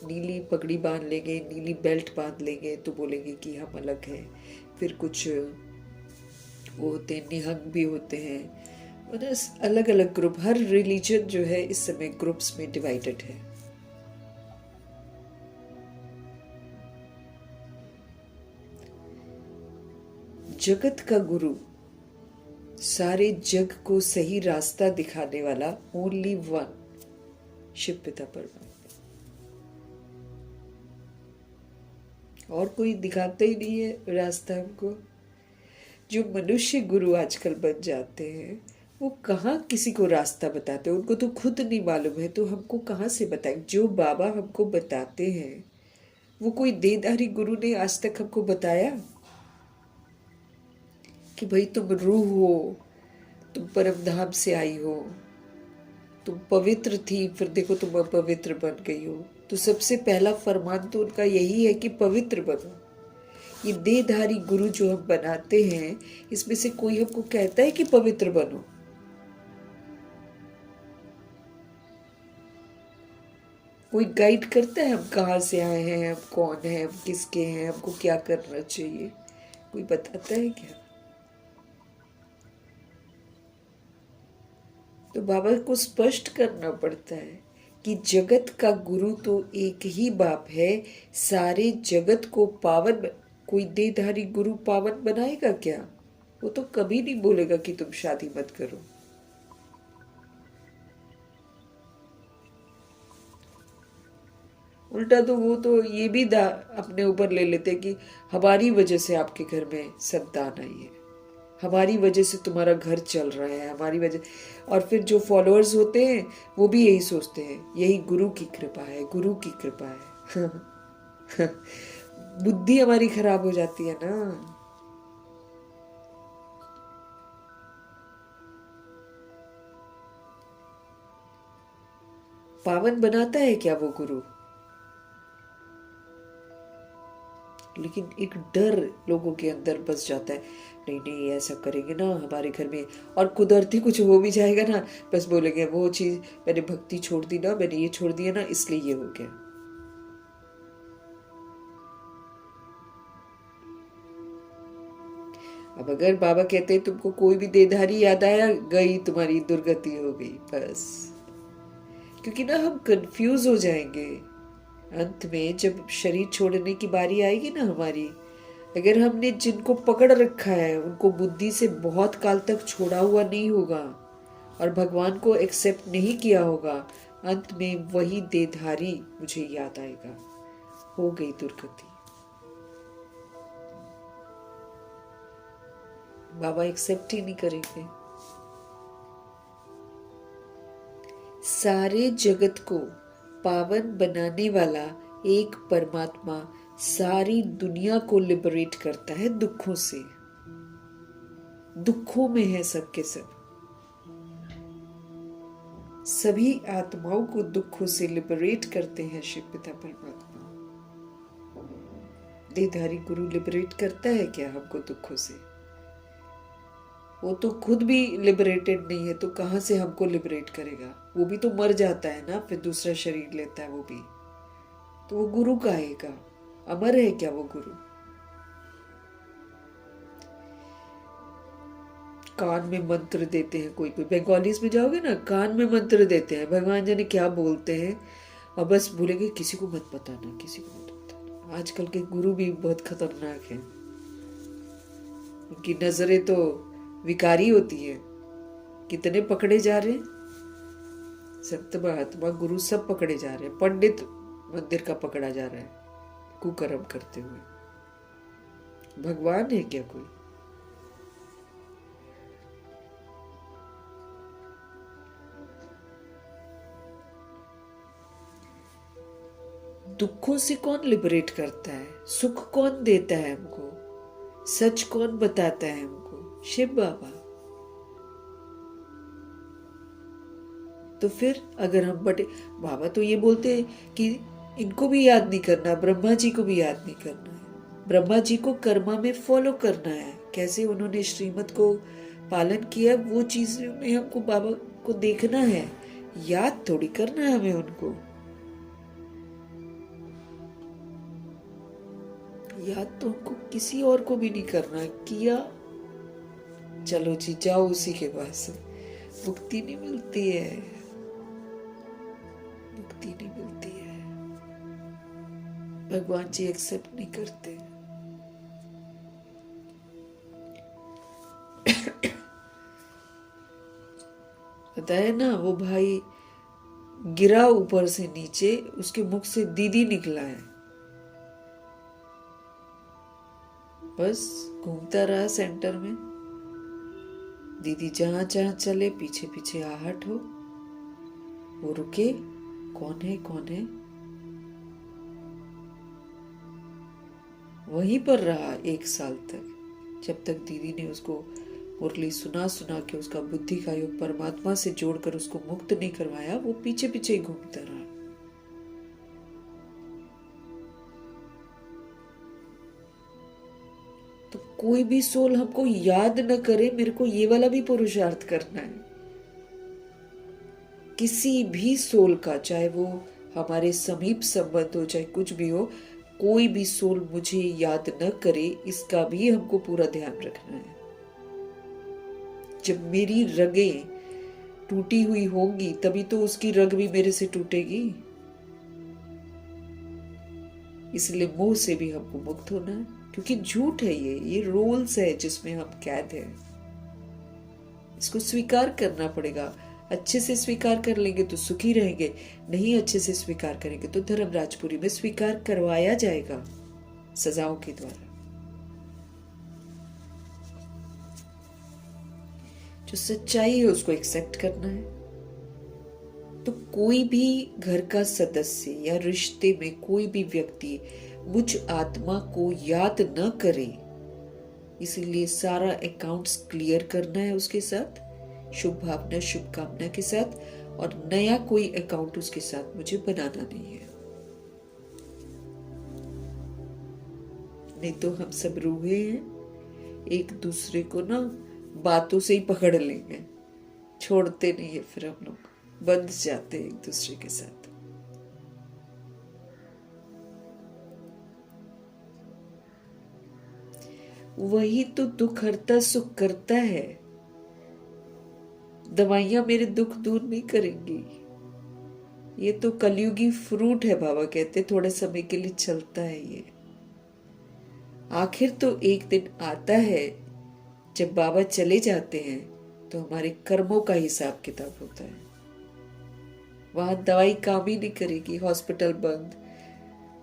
नीली पगड़ी बांध लेंगे, नीली बेल्ट बांध लेंगे तो बोलेंगे कि हम अलग हैं। फिर कुछ वो होते हैं निहंग भी होते हैं, मतलब अलग अलग ग्रुप। हर रिलीजन जो है इस समय ग्रुप्स में डिवाइडेड है। जगत का गुरु, सारे जग को सही रास्ता दिखाने वाला, ओनली वन, शिव पिता परमात्मा। और कोई दिखाता ही नहीं है रास्ता हमको। जो मनुष्य गुरु आजकल बन जाते हैं वो कहाँ किसी को रास्ता बताते हैं, उनको तो खुद नहीं मालूम है, तो हमको कहाँ से बताए? जो बाबा हमको बताते हैं वो कोई देहधारी गुरु ने आज तक हमको बताया कि भाई तुम रूह हो, तुम परम धाम से आई हो, तुम पवित्र थी, फिर देखो तुम अपवित्र बन गई हो। तो सबसे पहला फरमान तो उनका यही है कि पवित्र बनो। ये देहधारी गुरु जो हम बनाते हैं, इसमें से कोई हमको कहता है कि पवित्र बनो? कोई गाइड करता है हम कहाँ से आए हैं, हम कौन हैं, हम किसके हैं, हमको क्या करना चाहिए? कोई बताता है क्या? तो बाबा को स्पष्ट करना पड़ता है कि जगत का गुरु तो एक ही बाप है, सारे जगत को पावन। कोई देहधारी गुरु पावन बनाएगा क्या? वो तो कभी नहीं बोलेगा कि तुम शादी मत करो। उल्टा तो वो तो ये भी अपने ऊपर ले लेते कि हमारी वजह से आपके घर में संतान आई है, हमारी वजह से तुम्हारा घर चल रहा है, हमारी वजह। और फिर जो फॉलोअर्स होते हैं वो भी यही सोचते हैं, यही गुरु की कृपा है, गुरु की कृपा है। बुद्धि हमारी खराब हो जाती है ना। पावन बनाता है क्या वो गुरु? लेकिन एक डर लोगों के अंदर बस जाता है, नहीं नहीं ऐसा करेंगे ना हमारे घर में, और कुदरती कुछ हो भी जाएगा ना, बस बोलेंगे वो चीज मैंने भक्ति छोड़ दी ना, मैंने ये छोड़ दिया ना, इसलिए ये हो गया। अब अगर बाबा कहते हैं तुमको कोई भी देहधारी याद आया, गई तुम्हारी दुर्गति हो गई बस। क्योंकि ना हम कंफ्यूज हो जाएंगे अंत में, जब शरीर छोड़ने की बारी आएगी ना हमारी। अगर हमने जिनको पकड़ रखा है उनको बुद्धि से बहुत काल तक छोड़ा हुआ नहीं होगा और भगवान को एक्सेप्ट नहीं किया होगा, अंत में वही देहधारी मुझे याद आएगा, हो गई दुर्गति। बाबा एक्सेप्ट ही नहीं करेंगे। सारे जगत को पावन बनाने वाला एक परमात्मा सारी दुनिया को लिबरेट करता है दुखों से। दुखों में है सबके सब, सभी आत्माओं को दुखों से लिबरेट करते हैं शिव पिता परमात्मा। देहधारी गुरु लिबरेट करता है क्या हमको दुखों से? वो तो खुद भी लिबरेटेड नहीं है, तो कहाँ से हमको लिबरेट करेगा? वो भी तो मर जाता है ना, फिर दूसरा शरीर लेता है वो भी। तो वो गुरु कहेगा, अमर है क्या वो गुरु? कान में मंत्र देते हैं, कोई कोई बंगालीज में जाओगे ना, कान में मंत्र देते हैं, भगवान जाने क्या बोलते हैं, और बस बोलेंगे किसी को मत बताना, किसी को मत बताना। आजकल के गुरु भी बहुत खतरनाक हैं, उनकी नजरें तो विकारी होती है। कितने पकड़े जा रहे हैं, संत महात्मा गुरु सब पकड़े जा रहे हैं, पंडित मंदिर का पकड़ा जा रहा है कुकर्म करते हुए। भगवान है क्या कोई? दुखों से कौन लिबरेट करता है? सुख कौन देता है हमको? सच कौन बताता है हमको? शिव बाबा। तो फिर अगर हम बटे, बाबा तो ये बोलते हैं कि इनको भी याद नहीं करना, ब्रह्मा जी को भी याद नहीं करना है, ब्रह्मा जी को कर्मा में फॉलो करना है, कैसे उन्होंने श्रीमत को पालन किया वो चीज में हमको बाबा को देखना है, याद थोड़ी करना है हमें उनको। याद तो हमको किसी और को भी नहीं करना, किया चलो जी जाओ उसी के पास। मुक्ति नहीं मिलती है, मुक्ति नहीं मिलती है, भगवान जी एक्सेप्ट नहीं करते। पता है ना, वो भाई गिरा ऊपर से नीचे, उसके मुख से दीदी निकला है, बस घूमता रहा सेंटर में। दीदी जहां जहां चले पीछे पीछे आहट हो, वो रुके, कौन है कौन है, वहीं पर रहा 1 साल तक, जब तक दीदी ने उसको मुरली सुना सुना के उसका बुद्धि का योग परमात्मा से जोड़कर उसको मुक्त नहीं करवाया, वो पीछे पीछे ही घूमता रहा। तो कोई भी सोल हमको याद न करे, मेरे को ये वाला भी पुरुषार्थ करना है। किसी भी सोल का, चाहे वो हमारे समीप संबंध हो चाहे कुछ भी हो, कोई भी सोल मुझे याद न करे, इसका भी हमको पूरा ध्यान रखना है। जब मेरी रगें टूटी हुई होंगी तभी तो उसकी रग भी मेरे से टूटेगी। इसलिए मोह से भी हमको मुक्त होना है, क्योंकि झूठ है ये रोल्स है जिसमें हम कैद हैं। इसको स्वीकार करना पड़ेगा। अच्छे से स्वीकार कर लेंगे तो सुखी रहेंगे, नहीं अच्छे से स्वीकार करेंगे तो धर्मराजपुरी में स्वीकार करवाया जाएगा सजाओं के द्वारा। जो सच्चाई है उसको एक्सेप्ट करना है। तो कोई भी घर का सदस्य या रिश्ते में कोई भी व्यक्ति मुझ आत्मा को याद न करे, इसीलिए सारा अकाउंट्स क्लियर करना है उसके साथ, शुभ भावना शुभकामना के साथ, और नया कोई अकाउंट उसके साथ मुझे बनाना नहीं है। नहीं तो हम सब रूहे हैं, एक दूसरे को ना बातों से ही पकड़ लेंगे, छोड़ते नहीं है, फिर हम लोग बंध जाते हैं एक दूसरे के साथ। वही तो दुख हरता सुख करता है। दवाइयां मेरे दुख दूर नहीं करेंगी। ये तो कलयुगी फ्रूट है, बाबा कहते थोड़े समय के लिए चलता है ये। आखिर तो एक दिन आता है जब बाबा चले जाते हैं तो हमारे कर्मों का हिसाब किताब होता है। वहां दवाई काम ही नहीं करेगी, हॉस्पिटल बंद।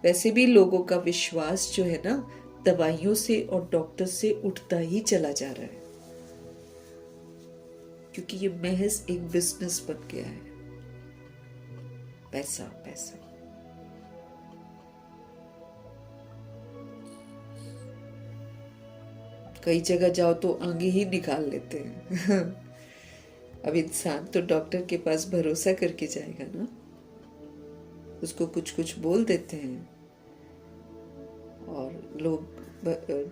वैसे भी लोगों का विश्वास जो है ना दवाइयों से और डॉक्टर से उठता ही चला जा रहा है, क्योंकि ये महज एक बिजनेस बन गया है। पैसा पैसा। कई जगह जाओ तो आंखें ही निकाल लेते हैं। अब इंसान तो डॉक्टर के पास भरोसा करके जाएगा ना, उसको कुछ कुछ बोल देते हैं और लोग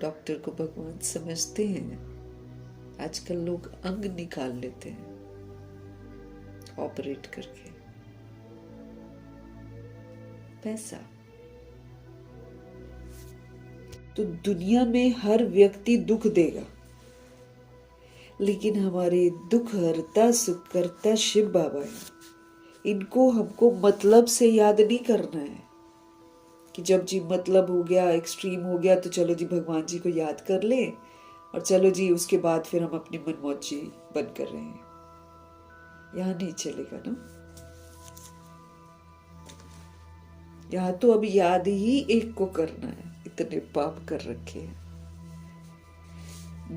डॉक्टर को भगवान समझते हैं। आजकल लोग अंग निकाल लेते हैं ऑपरेट करके। पैसा। तो दुनिया में हर व्यक्ति दुख देगा, लेकिन हमारे दुख हरता सुख करता शिव बाबा है। इनको हमको मतलब से याद नहीं करना है कि जब जी मतलब हो गया, एक्सट्रीम हो गया, तो चलो जी भगवान जी को याद कर ले और चलो जी उसके बाद फिर हम अपनी मनमौजी बंद कर रहे हैं। यहाँ नहीं चलेगा ना। यहाँ तो अब याद ही एक को करना है, इतने पाप कर रखे हैं।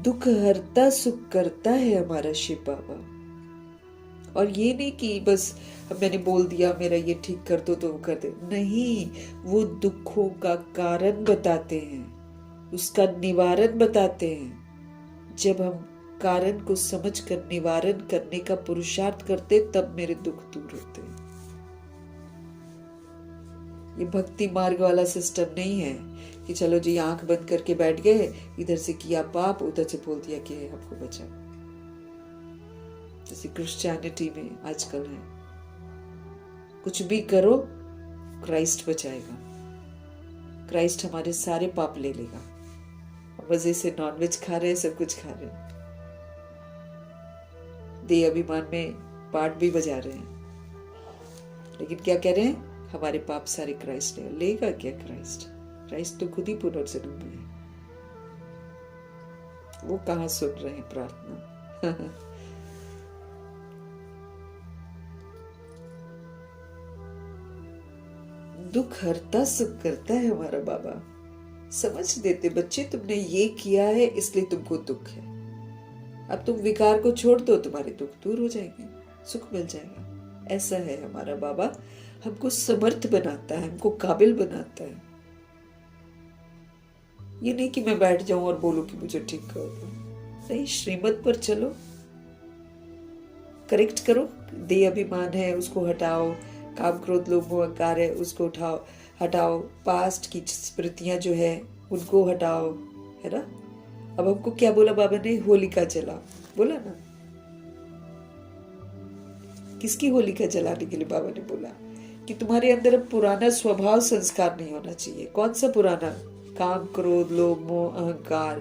दुख हरता सुख करता है हमारा शिव बाबा। और ये नहीं कि बस अब मैंने बोल दिया मेरा ये ठीक कर दो तो वो कर दे, नहीं, वो दुखों का कारण बताते हैं, उसका निवारण बताते हैं। जब हम कारण को समझकर निवारण करने का पुरुषार्थ करते तब मेरे दुख दूर होते हैं। ये भक्ति मार्ग वाला सिस्टम नहीं है कि चलो जी आंख बंद करके बैठ गए, इधर से किया पाप उधर से बोल दिया कि हमको बचा, जैसे क्रिश्चियनिटी में आजकल है। कुछ भी करो क्राइस्ट बचाएगा, क्राइस्ट हमारे सारे पाप ले लेगा। मजे से नॉनवेज खा रहे हैं, सब कुछ खा रहे हैं, देह अभिमान में पार्ट भी बजा रहे हैं, लेकिन क्या कह रहे हैं? हमारे पाप सारे क्राइस्ट लेगा क्या? क्राइस्ट तो खुद ही पुनर्जन्म में है। वो कहां सुन रहे हैं प्रार्थना? दुख हरता सुख करता है हमारा बाबा। समझ देते बच्चे, तुमने ये किया है इसलिए तुमको दुख है। अब तुम विकार को छोड़ दो, तुम्हारे दुख दूर हो जाएंगे, सुख मिल जाएगा। ऐसा है हमारा बाबा, हमको समर्थ बनाता है, हमको काबिल बनाता है। ये नहीं कि मैं बैठ जाऊं और बोलूं कि मुझे ठीक कर दो, नहीं, श्रीमत पर चलो, करेक्ट करो। देह अभिमान है उसको हटाओ, काम क्रोध लोभ मोह अहंकार है उसको उठाओ, हटाओ, पास्ट की स्मृतियां जो है उनको हटाओ, है ना। अब हमको क्या बोला बाबा ने? होलिका जलाओ, बोला ना। किसकी होलिका जलाने के लिए बाबा ने बोला? कि तुम्हारे अंदर अब पुराना स्वभाव संस्कार नहीं होना चाहिए। कौन सा पुराना? काम क्रोध लोभ मोह अहंकार,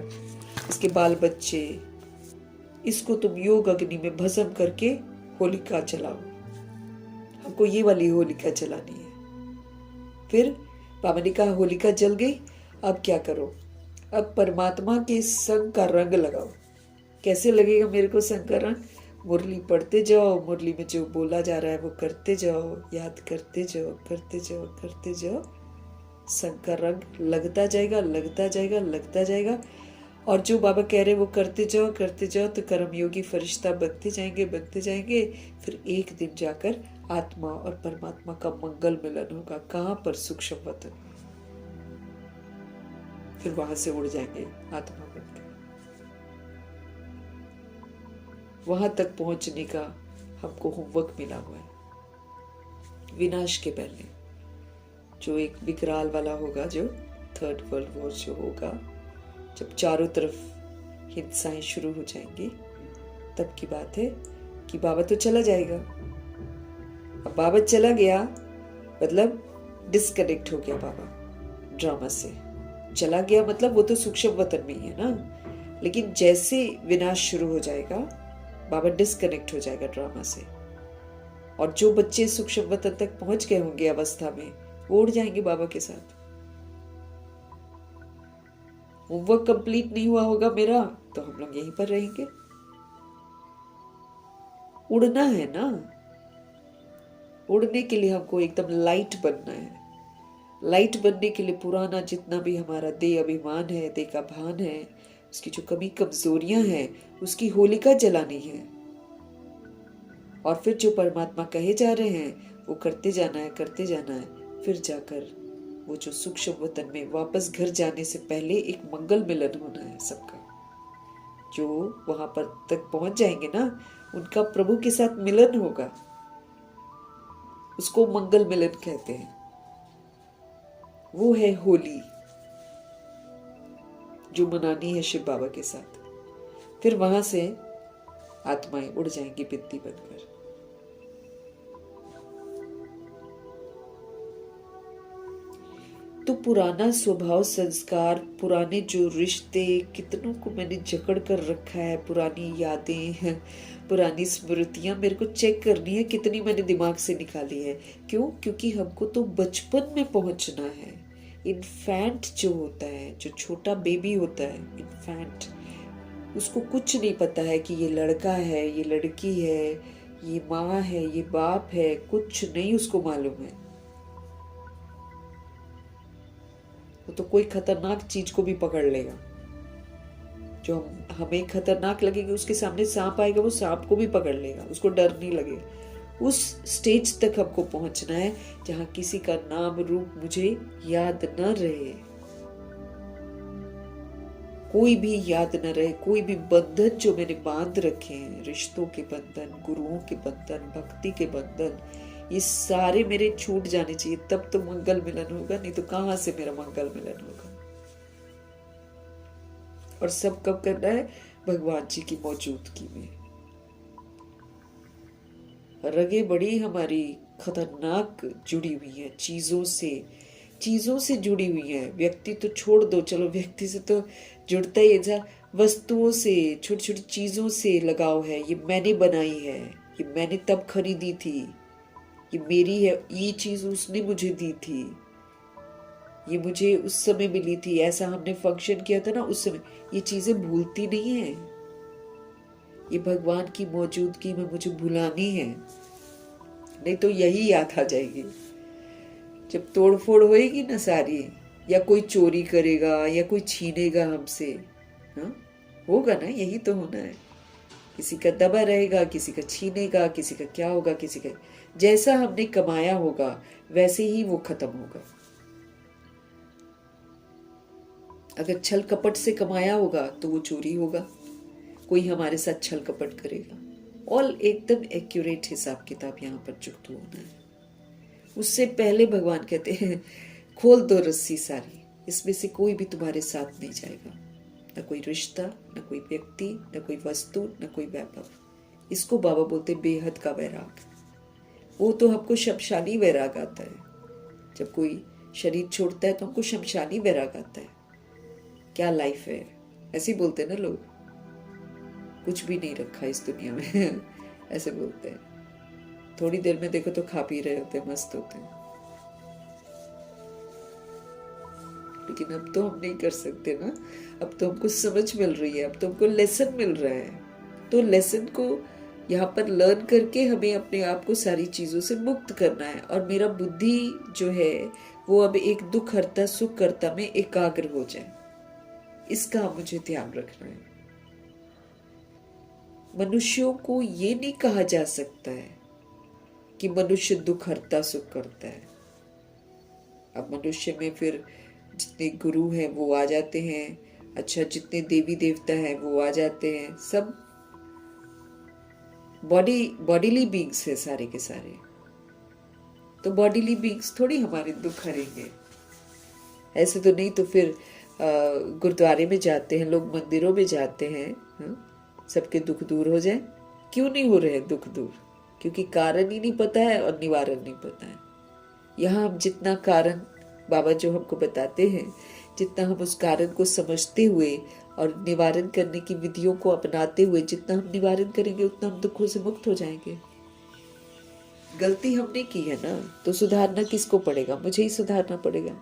इसके बाल बच्चे, इसको तुम योग अग्नि में भस्म करके होलिका जलाओ। हमको ये वाली होलिका जलानी है। फिर बाबा ने कहा होलिका जल गई, अब क्या करो? अब परमात्मा के संग का रंग लगाओ। कैसे लगेगा मेरे को संग का रंग? मुरली पढ़ते जाओ, मुरली में जो बोला जा रहा है वो करते जाओ, याद करते जाओ, करते जाओ, करते जाओ। संग का रंग लगता जाएगा, लगता जाएगा, लगता जाएगा। और जो बाबा कह रहे वो करते जाओ, करते जाओ, तो कर्मयोगी फरिश्ता बनते जाएंगे, बनते जाएंगे। फिर एक दिन जाकर आत्मा और परमात्मा का मंगल मिलन होगा। कहाँ पर? सूक्ष्म वतन। फिर वहां से उड़ जाएंगे आत्मा बनकर। वहां तक पहुंचने का हमको होमवर्क मिला हुआ है। विनाश के पहले जो एक विकराल वाला होगा, जो थर्ड वर्ल्ड वॉर जो होगा, जब चारों तरफ हिंसाएं शुरू हो जाएंगी, तब की बात है कि बाबा तो चला जाएगा। अब बाबा चला गया मतलब डिस्कनेक्ट हो गया बाबा ड्रामा से। चला गया मतलब वो तो सूक्ष्म वतन में ही है ना। लेकिन जैसे विनाश शुरू हो जाएगा, बाबा डिस्कनेक्ट हो जाएगा ड्रामा से। और जो बच्चे सूक्ष्म वतन तक पहुंच गए होंगे अवस्था में, वो उड़ जाएंगे बाबा के साथ। होमवर्क कंप्लीट नहीं हुआ होगा मेरा, तो हम लोग यहीं पर रहेंगे। उड़ना है ना। उड़ने के लिए हमको एकदम लाइट बनना है। लाइट बनने के लिए पुराना जितना भी हमारा देह अभिमान है, देह का भान है, उसकी जो कमी कमजोरियां हैं, उसकी होलिका जलानी है। और फिर जो परमात्मा कहे जा रहे हैं वो करते जाना है, करते जाना है। फिर जाकर वो जो सूक्ष्म वतन में वापस घर जाने से पहले एक मंगल मिलन होना है सबका। जो वहां पर तक पहुंच जाएंगे ना, उनका प्रभु के साथ मिलन होगा। उसको मंगल मिलन कहते हैं। वो है होली। जो मनानी है शिव बाबा के साथ। फिर वहां से आत्माएं उड़ जाएंगी बिद्दी बनकर। तो पुराना स्वभाव संस्कार, पुराने जो रिश्ते, कितनों को मैंने जकड़ कर रखा है, पुरानी यादें, पुरानी स्मृतियां मेरे को चेक करनी है कितनी मैंने दिमाग से निकाली है। क्यों? क्योंकि हमको तो बचपन में पहुंचना है। इन्फेंट जो होता है, जो छोटा बेबी होता है, इन्फेंट, उसको कुछ नहीं पता है कि ये लड़का है, ये लड़की है, ये माँ है, ये बाप है, कुछ नहीं उसको मालूम है। वो तो कोई खतरनाक चीज को भी पकड़ लेगा। जो हमें खतरनाक लगेगी, उसके सामने सांप आएगा, वो सांप को भी पकड़ लेगा, उसको डर नहीं लगेगा। उस स्टेज तक हमको पहुंचना है जहां किसी का नाम रूप मुझे याद न रहे, कोई भी याद न रहे, कोई भी बंधन जो मैंने बांध रखे हैं, रिश्तों के बंधन, गुरुओं के बंधन, भक्ति के बंधन, ये सारे मेरे छूट जाने चाहिए। तब तो मंगल मिलन होगा, नहीं तो कहां से मेरा मंगल मिलन होगा। और सब कब करना है? भगवान जी की मौजूदगी में। रगे बड़ी हमारी खतरनाक जुड़ी हुई है चीजों से जुड़ी हुई है। व्यक्ति तो छोड़ दो, चलो व्यक्ति से तो जुड़ता ही है, वस्तुओं से, छोटी छोटी चीजों से लगाव है। ये मैंने बनाई है, ये मैंने तब खरीदी थी, ये मेरी है, ये चीज उसने मुझे दी थी, ये मुझे उस समय मिली थी, ऐसा हमने फंक्शन किया था ना उस समय। ये चीजें भूलती नहीं है। ये भगवान की मौजूदगी में मुझे भुलानी है, नहीं तो यही याद आ जाएगी। जब तोड़फोड़ होएगी ना सारी, या कोई चोरी करेगा या कोई छीनेगा हमसे, हाँ होगा ना, यही तो होना है। किसी का दबा रहेगा, किसी का छीनेगा, किसी का क्या होगा, किसी का जैसा हमने कमाया होगा वैसे ही वो खत्म होगा। अगर छल कपट से कमाया होगा तो वो चोरी होगा, कोई हमारे साथ छल कपट करेगा। ऑल एकदम एक्यूरेट हिसाब किताब यहाँ पर चुकता होना है। उससे पहले भगवान कहते हैं खोल दो रस्सी सारी, इसमें से कोई भी तुम्हारे साथ नहीं जाएगा, न कोई रिश्ता, न कोई व्यक्ति, न कोई वस्तु, न कोई वैभव। इसको बाबा बोलते बेहद का वैराग। वो तो हमको शमशानी वैराग आता है। जब कोई शरीर छोड़ता है तो हमको शमशानी वैराग आता है। क्या लाइफ है, ऐसे ही बोलते हैं ना लोग, कुछ भी नहीं रखा इस दुनिया में ऐसे बोलते हैं। थोड़ी देर में देखो तो खा पी रहे होते, मस्त होते हैं। लेकिन अब तो हम नहीं कर सकते ना, अब तो हमको समझ मिल रही है, अब तो हमको लेसन मिल रहा है। तो लेसन को यहाँ पर लर्न करके हमें अपने आप को सारी चीजों से मुक्त करना है। और मेरा बुद्धि जो है वो अब एक दुख हरता सुख करता में एकाग्र हो जाए, इसका मुझे ध्यान रखना है। मनुष्यों को ये नहीं कहा जा सकता है कि मनुष्य दुख हरता सुख करता है। अब मनुष्य में फिर जितने गुरु हैं वो आ जाते हैं, अच्छा जितने देवी देवता हैं वो आ जाते हैं, सब बॉडीली बींग्स है सारे के सारे। तो बॉडीली बींग्स थोड़ी हमारे दुख हरेंगे, ऐसे तो नहीं। तो फिर गुरुद्वारे में जाते हैं लोग, मंदिरों में जाते हैं, सबके दुख दूर हो जाए। क्यों नहीं हो रहे दुख दूर? क्योंकि कारण ही नहीं पता है और निवारण नहीं पता है। यहाँ हम जितना कारण बाबा जो हमको बताते हैं, जितना हम उस कारण को समझते हुए और निवारण करने की विधियों को अपनाते हुए जितना हम निवारण करेंगे, उतना हम दुखों से मुक्त हो जाएंगे। गलती हमने की है ना, तो सुधारना किसको पड़ेगा? मुझे ही सुधारना पड़ेगा।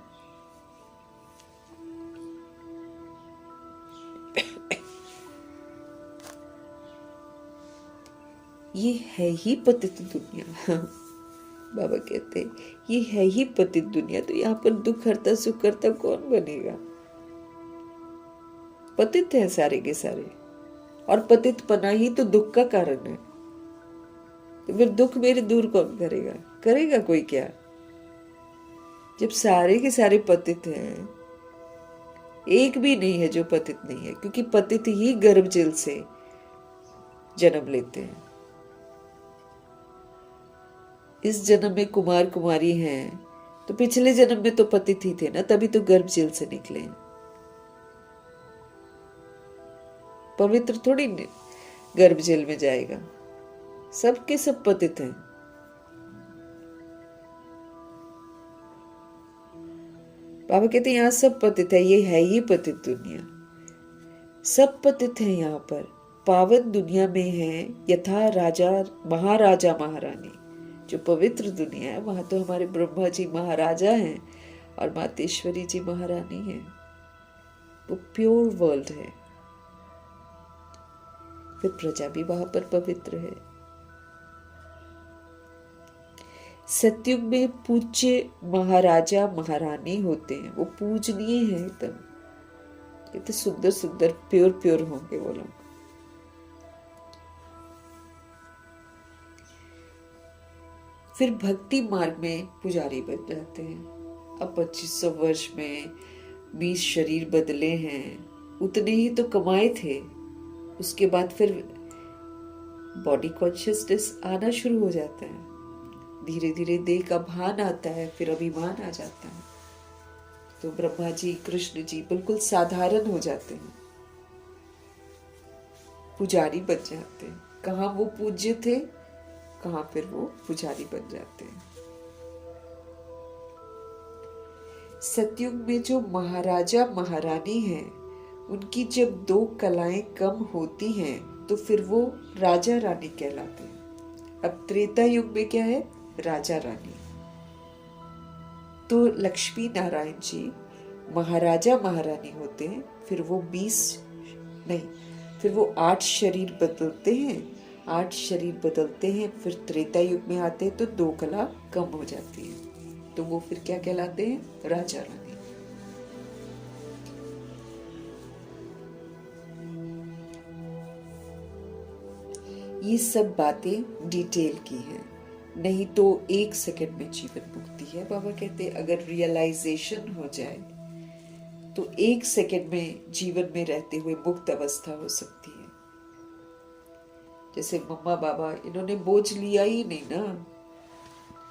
ये है ही पतित दुनिया बाबा कहते हैं ये है ही पतित दुनिया। तो यहाँ पर दुख हरता सुख करता कौन बनेगा? पतित है सारे के सारे, और पतित पना ही तो दुख का कारण है। तो फिर दुख मेरे दूर कौन करेगा? करेगा कोई क्या? जब सारे के सारे पतित हैं, एक भी नहीं है जो पतित नहीं है, क्योंकि पतित ही गर्भ जल से जन्म लेते हैं। इस जन्म में कुमार कुमारी हैं, तो पिछले जन्म में तो पतित ही थे ना, तभी तो गर्भ जल से निकले। पवित्र थोड़ी गर्भ जल में जाएगा, सबके सब पतित हैं। बाबा कहते हैं यहाँ सब पतित है, ये है ही पतित दुनिया, सब पतित है यहाँ पर। पावन दुनिया में है यथा राजा महाराजा महारानी। जो पवित्र दुनिया है वहां तो हमारे ब्रह्मा जी महाराजा हैं और मातेश्वरी जी महारानी हैं। वो प्योर वर्ल्ड है। फिर प्रजा भी वहां पर पवित्र है। सतयुग में पूज्य महाराजा महारानी होते हैं, वो पूजनीय है एकदम, कितने सुंदर सुंदर प्योर प्योर होंगे वो लोग। फिर भक्ति मार्ग में पुजारी बन जाते हैं। अब 2500 वर्ष में 20 शरीर बदले हैं, उतने ही तो कमाए थे। उसके बाद फिर बॉडी कॉन्शियसनेस आना शुरू हो जाता है, धीरे धीरे देह का भान आता है, फिर अभिमान आ जाता है। तो ब्रह्मा जी कृष्ण जी बिल्कुल साधारण हो जाते हैं, पुजारी बन जाते हैं। कहाँ वो पूज्य थे, कहाँ फिर वो पुजारी बन जाते हैं। सतयुग में जो महाराजा महारानी हैं, उनकी जब 2 कलाएं कम होती हैं तो फिर वो राजा रानी कहलाते हैं। अब त्रेता युग में क्या है, राजा रानी। तो लक्ष्मी नारायण जी महाराजा महारानी होते हैं। फिर वो 8 शरीर बदलते हैं। 8 शरीर बदलते हैं, फिर त्रेता युग में आते हैं तो 2 कला कम हो जाती है, तो वो फिर क्या कहलाते हैं, राजा रानी। ये सब बातें डिटेल की हैं, नहीं तो 1 सेकंड में जीवन मुक्ति है। बाबा कहते हैं अगर रियलाइजेशन हो जाए तो 1 सेकंड में जीवन में रहते हुए मुक्त अवस्था हो सकती है। जैसे मम्मा बाबा, इन्होंने बोझ लिया ही नहीं ना,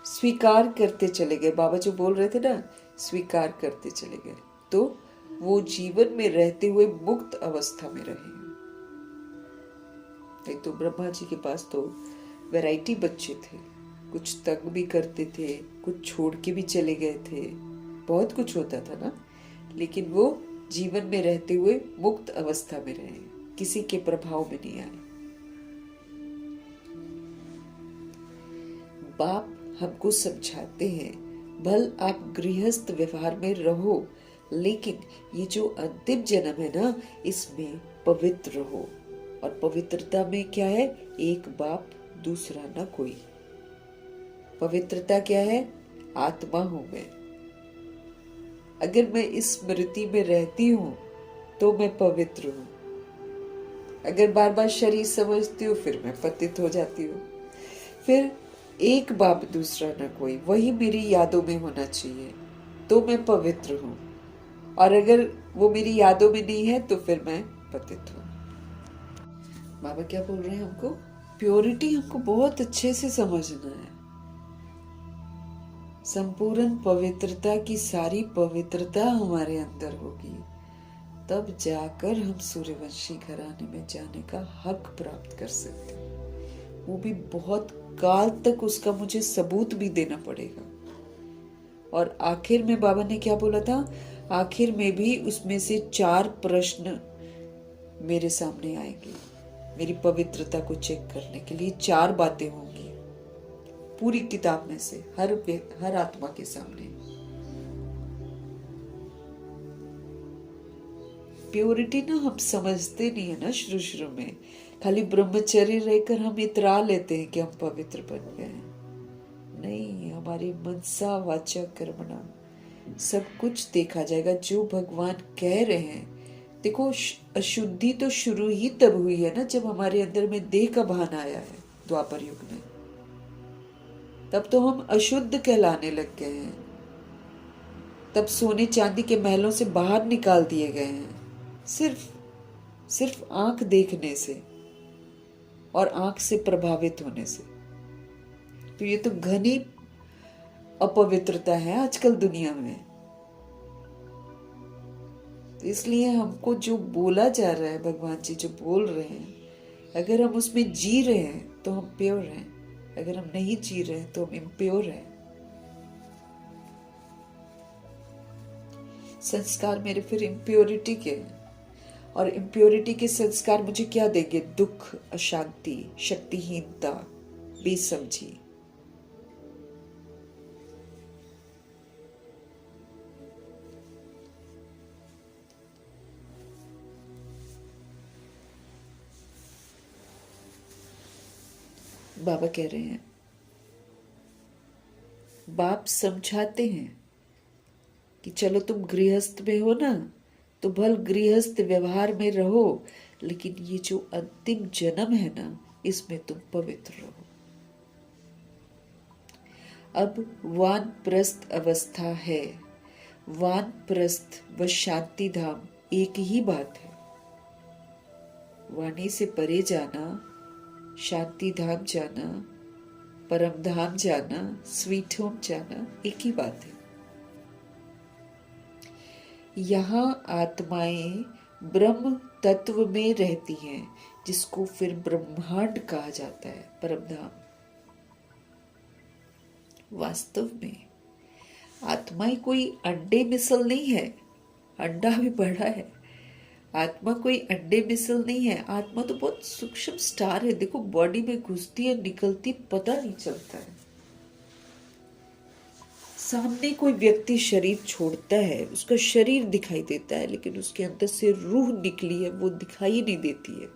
स्वीकार करते चले गए। बाबा जो बोल रहे थे ना, स्वीकार करते चले गए, तो वो जीवन में रहते हुए मुक्त अवस्था में रहे। नहीं तो ब्रह्मा जी के पास तो वैरायटी बच्चे थे, कुछ तंग भी करते थे, कुछ छोड़ के भी चले गए थे, बहुत कुछ होता था ना, लेकिन वो जीवन में रहते हुए मुक्त अवस्था में रहे, किसी के प्रभाव में नहीं आए। बाप हमको समझाते हैं, भल आप गृहस्थ व्यवहार में रहो, लेकिन ये जो अंतिम जन्म है ना, इसमें पवित्र रहो। और पवित्रता में क्या है, एक बाप दूसरा ना कोई। पवित्रता क्या है, आत्मा हूं मैं। अगर मैं इस स्मृति में रहती हूं तो मैं पवित्र हूं। अगर बार बार शरीर समझती हूँ फिर मैं पतित हो जाती हूँ। फिर एक बाप दूसरा ना कोई, वही मेरी यादों में होना चाहिए तो मैं पवित्र हूँ। और अगर वो मेरी यादों में नहीं है तो फिर मैं पतित हूँ। बाबा क्या बोल रहे हैं हमको, प्योरिटी हमको बहुत अच्छे से समझना है। संपूर्ण पवित्रता की सारी पवित्रता हमारे अंदर होगी, तब जाकर हम सूर्यवंशी घराने में जाने का हक प्राप्त कर सकते हैं। वो भी बहुत काल तक उसका मुझे सबूत भी देना पड़ेगा। और आखिर में बाबा ने क्या बोला था, आखिर में भी उसमें से 4 प्रश्न मेरे सामने आएंगे, मेरी पवित्रता को चेक करने के लिए 4 बातें होंगी पूरी किताब में से, हर आत्मा के सामने। प्योरिटी ना हम समझते नहीं है ना, शुरू में खाली ब्रह्मचर्य रहकर हम इतरा लेते हैं कि हम पवित्र बन गए। नहीं, हमारी मनसा वाचा कर्मणा सब कुछ देखा जाएगा जो भगवान कह रहे हैं। देखो, अशुद्धि तो शुरू ही तब हुई है ना जब हमारे अंदर में देह का भान आया है, द्वापर युग में। तब तो हम अशुद्ध कहलाने लग गए हैं। तब सोने चांदी के महलों से बाहर निकाल दिए गए हैं, सिर्फ आंख देखने से और आंख से प्रभावित होने से। तो ये तो घनी अपवित्रता है आजकल दुनिया में। तो इसलिए हमको जो बोला जा रहा है, भगवान जी जो बोल रहे हैं, अगर हम उसमें जी रहे हैं तो हम प्योर हैं, अगर हम नहीं जी रहे हैं तो हम इम्प्योर हैं। संस्कार मेरे फिर इम्प्योरिटी के हैं, और इम्प्योरिटी के संस्कार मुझे क्या देंगे? दुख, अशांति, शक्तिहीनता, बेसमझी। बाबा कह रहे हैं, बाप समझाते हैं कि चलो तुम गृहस्थ में हो ना, तो भल गृहस्थ व्यवहार में रहो, लेकिन ये जो अंतिम जन्म है ना, इसमें तुम पवित्र रहो। अब वानप्रस्थ अवस्था है, वानप्रस्थ व शांति धाम एक ही बात है। वाणी से परे जाना, शांति धाम जाना, परम धाम जाना, स्वीट होम जाना, एक ही बात है। यहाँ आत्माएं ब्रह्म तत्व में रहती हैं, जिसको फिर ब्रह्मांड कहा जाता है, परम धाम। वास्तव में आत्माएं कोई अंडे मिसल नहीं है, अंडा भी बड़ा है। आत्मा कोई अंडे मिसल नहीं है, आत्मा तो बहुत सूक्ष्म स्टार है। देखो बॉडी में घुसती है, निकलती, पता नहीं चलता है। सामने कोई व्यक्ति शरीर छोड़ता है, उसका शरीर दिखाई देता है, लेकिन उसके अंदर से रूह निकली है, वो दिखाई नहीं देती है।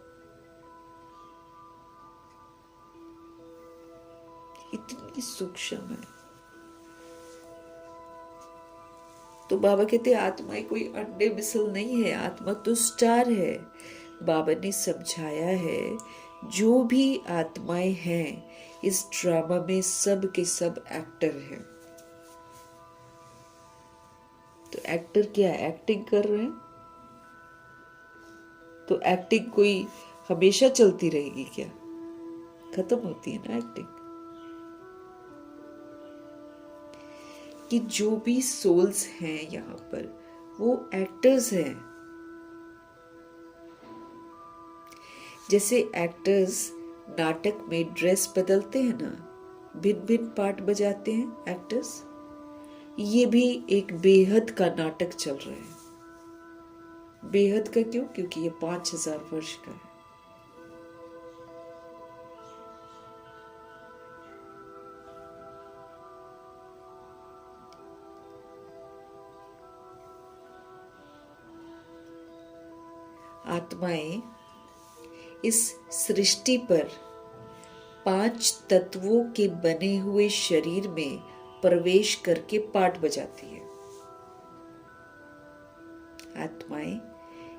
इतनी सूक्ष्म है। तो बाबा कहते हैं आत्मा कोई अंडे मिसल नहीं है, आत्मा तो स्टार है। बाबा ने समझाया है, जो भी आत्माएं हैं इस ड्रामा में सब के सब एक्टर हैं। तो एक्टर क्या एक्टिंग कर रहे हैं? तो एक्टिंग कोई हमेशा चलती रहेगी क्या? खत्म होती है ना एक्टिंग। कि जो भी सोल्स हैं यहाँ पर वो एक्टर्स हैं। जैसे एक्टर्स नाटक में ड्रेस बदलते हैं ना, भिन्न भिन्न पार्ट बजाते हैं एक्टर्स, ये भी एक बेहद का नाटक चल रहा है। बेहद का क्यों? क्योंकि ये 5000 वर्ष का है। आत्माएं इस सृष्टि पर 5 तत्वों के बने हुए शरीर में प्रवेश करके पाठ बजाती है। आत्माएं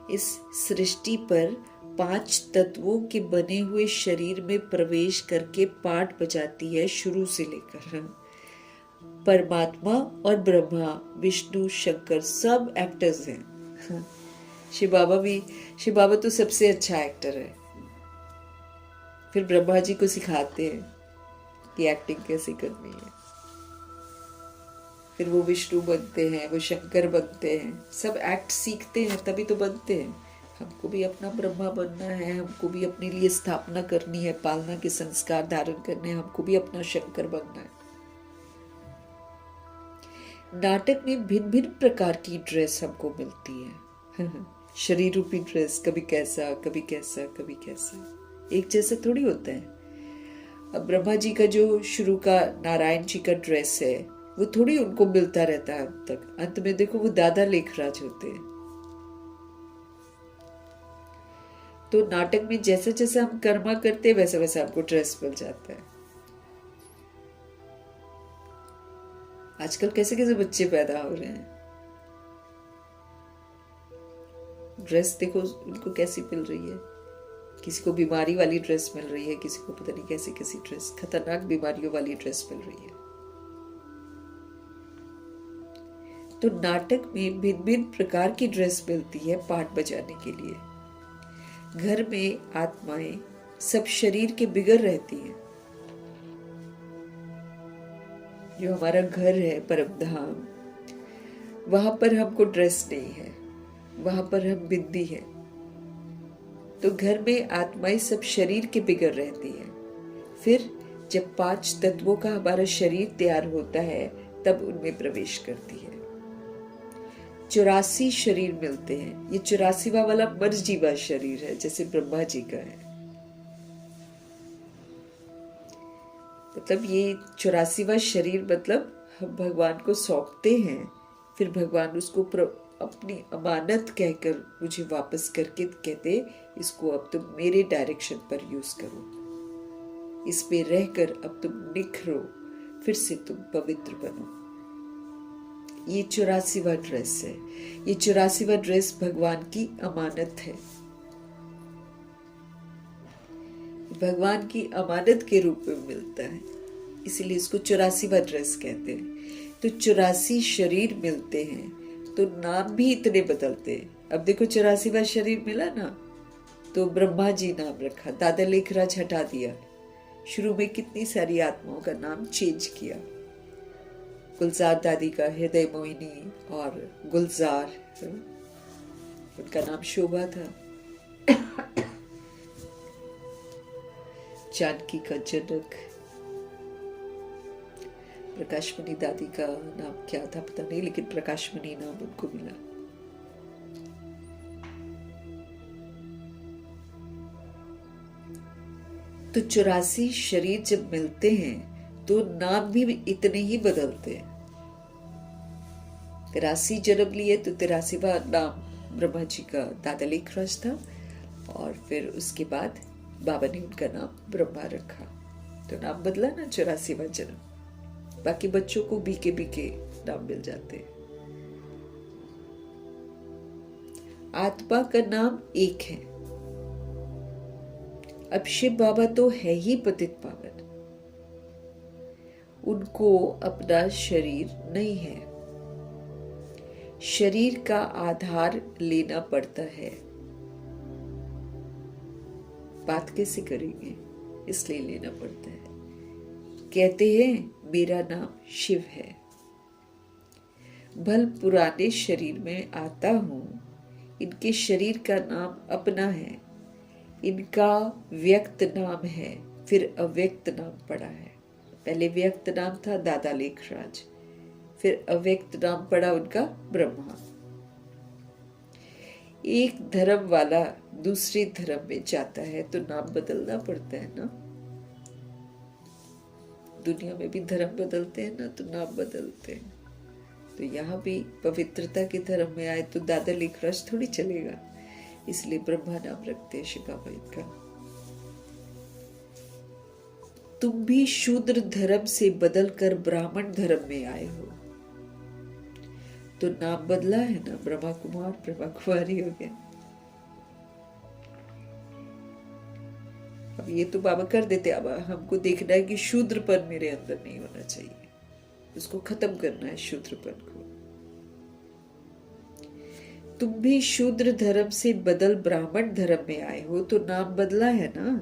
इस सृष्टि पर 5 तत्वों के बने हुए शरीर में प्रवेश करके पाठ बजाती है, शुरू से लेकर। परमात्मा और ब्रह्मा, विष्णु, शंकर सब एक्टर्स हैं। शिव बाबा तो सबसे अच्छा एक्टर है। फिर ब्रह्मा जी को सिखाते हैं कि एक्टिंग कैसे करनी है। फिर वो विष्णु बनते हैं, वो शंकर बनते हैं, सब एक्ट सीखते हैं तभी तो बनते हैं। हमको भी अपना ब्रह्मा बनना है, हमको भी अपने लिए स्थापना करनी है, पालना के संस्कार धारण करने हैं, हमको भी अपना शंकर बनना है। नाटक में भिन्न भिन्न प्रकार की ड्रेस हमको मिलती है। शरीर रूपी ड्रेस, कभी कैसा, कभी कैसा, कभी कैसा, एक जैसा थोड़ी होता है। अब ब्रह्मा जी का जो शुरू का नारायण जी का ड्रेस है, वो थोड़ी उनको मिलता रहता है अंत तक। अंत में देखो वो दादा लेखराज होते हैं। तो नाटक में जैसे जैसे हम कर्मा करते हैं वैसे वैसे हमको ड्रेस मिल जाता है। आजकल कैसे कैसे बच्चे पैदा हो रहे हैं, ड्रेस देखो उनको कैसी मिल रही है। किसी को बीमारी वाली ड्रेस मिल रही है, किसी को पता नहीं कैसी कैसी ड्रेस, खतरनाक बीमारियों वाली ड्रेस मिल रही है। तो नाटक में भिन्न भिन्न प्रकार की ड्रेस मिलती है पाठ बजाने के लिए। घर में आत्माएं सब शरीर के बिगड़ रहती हैं। जो हमारा घर है परम धाम, वहां पर हमको ड्रेस नहीं है, वहां पर हम बिंदी है। तो घर में आत्माएं सब शरीर के बिगड़ रहती है। फिर जब 5 तत्वों का हमारा शरीर तैयार होता है तब उनमें प्रवेश करती है। 84 शरीर मिलते हैं। ये 84वां वाला मर्जीवा शरीर है, जैसे ब्रह्मा जी का है। मतलब ये 84वां शरीर मतलब हम भगवान को सौंपते हैं, फिर भगवान उसको अपनी अमानत कहकर मुझे वापस करके कहते, इसको अब तुम मेरे डायरेक्शन पर यूज करो, इसमें रहकर अब तुम निखरो, फिर से तुम पवित्र बनो। ये 84वां ड्रेस है। ये 84वां ड्रेस भगवान की अमानत है। भगवान की अमानत के रूप में मिलता है, इसीलिए इसको 84वां ड्रेस कहते हैं। तो 84 शरीर मिलते हैं तो नाम भी इतने बदलते हैं। अब देखो 84वां शरीर मिला ना, तो ब्रह्मा जी नाम रखा, दादा लेखराज हटा दिया। शुरू में कितनी सारी आत्माओं का नाम चेंज किया। गुलजार दादी का हृदय मोहिनी और गुलजार, उनका नाम शोभा था। जानकी का जनक, प्रकाशमणि दादी का नाम क्या था पता नहीं, लेकिन प्रकाशमणि नाम उनको मिला। तो 84 शरीर जब मिलते हैं तो नाम भी इतने ही बदलते हैं। 83 जन्म लिए तो 83वां नाम ब्रह्मा जी का दादा लेखराज था, और फिर उसके बाद बाबा ने उनका नाम ब्रह्मा रखा। तो नाम बदला ना 84वां जन्म। बाकी बच्चों को बीके बीके नाम मिल जाते हैं। आत्मा का नाम एक है। अब शिव बाबा तो है ही पतित पावन, उनको अपना शरीर नहीं है। शरीर का आधार लेना पड़ता है। बात कैसे करेंगे, इसलिए लेना पड़ता है। कहते हैं मेरा नाम शिव है, भल पुराने शरीर में आता हूं, इनके शरीर का नाम अपना है, इनका व्यक्त नाम है, फिर अव्यक्त नाम पड़ा है। पहले व्यक्त नाम था दादा लेखराज, फिर अव्यक्त नाम पड़ा उनका ब्रह्मा। एक धर्म वाला दूसरे धर्म में जाता है तो नाम बदलना पड़ता है ना। दुनिया में भी धर्म बदलते हैं ना, तो नाम बदलते हैं। तो यहाँ भी पवित्रता के धर्म में आए तो दादा लेखराज थोड़ी चलेगा, इसलिए ब्रह्मा नाम रखते हैं शिव बाबा इनका। तुम भी शूद्र धर्म से बदलकर ब्राह्मण धर्म में आए हो, तो नाम बदला है ना, ब्रह्मा कुमार ब्रह्मा कुमारी हो गया। अब ये तो बाबा कर देते, अब हमको देखना है कि शूद्रपन मेरे अंदर नहीं होना चाहिए, उसको खत्म करना है शूद्रपन को। तुम भी शूद्र धर्म से बदल ब्राह्मण धर्म में आए हो, तो नाम बदला है ना।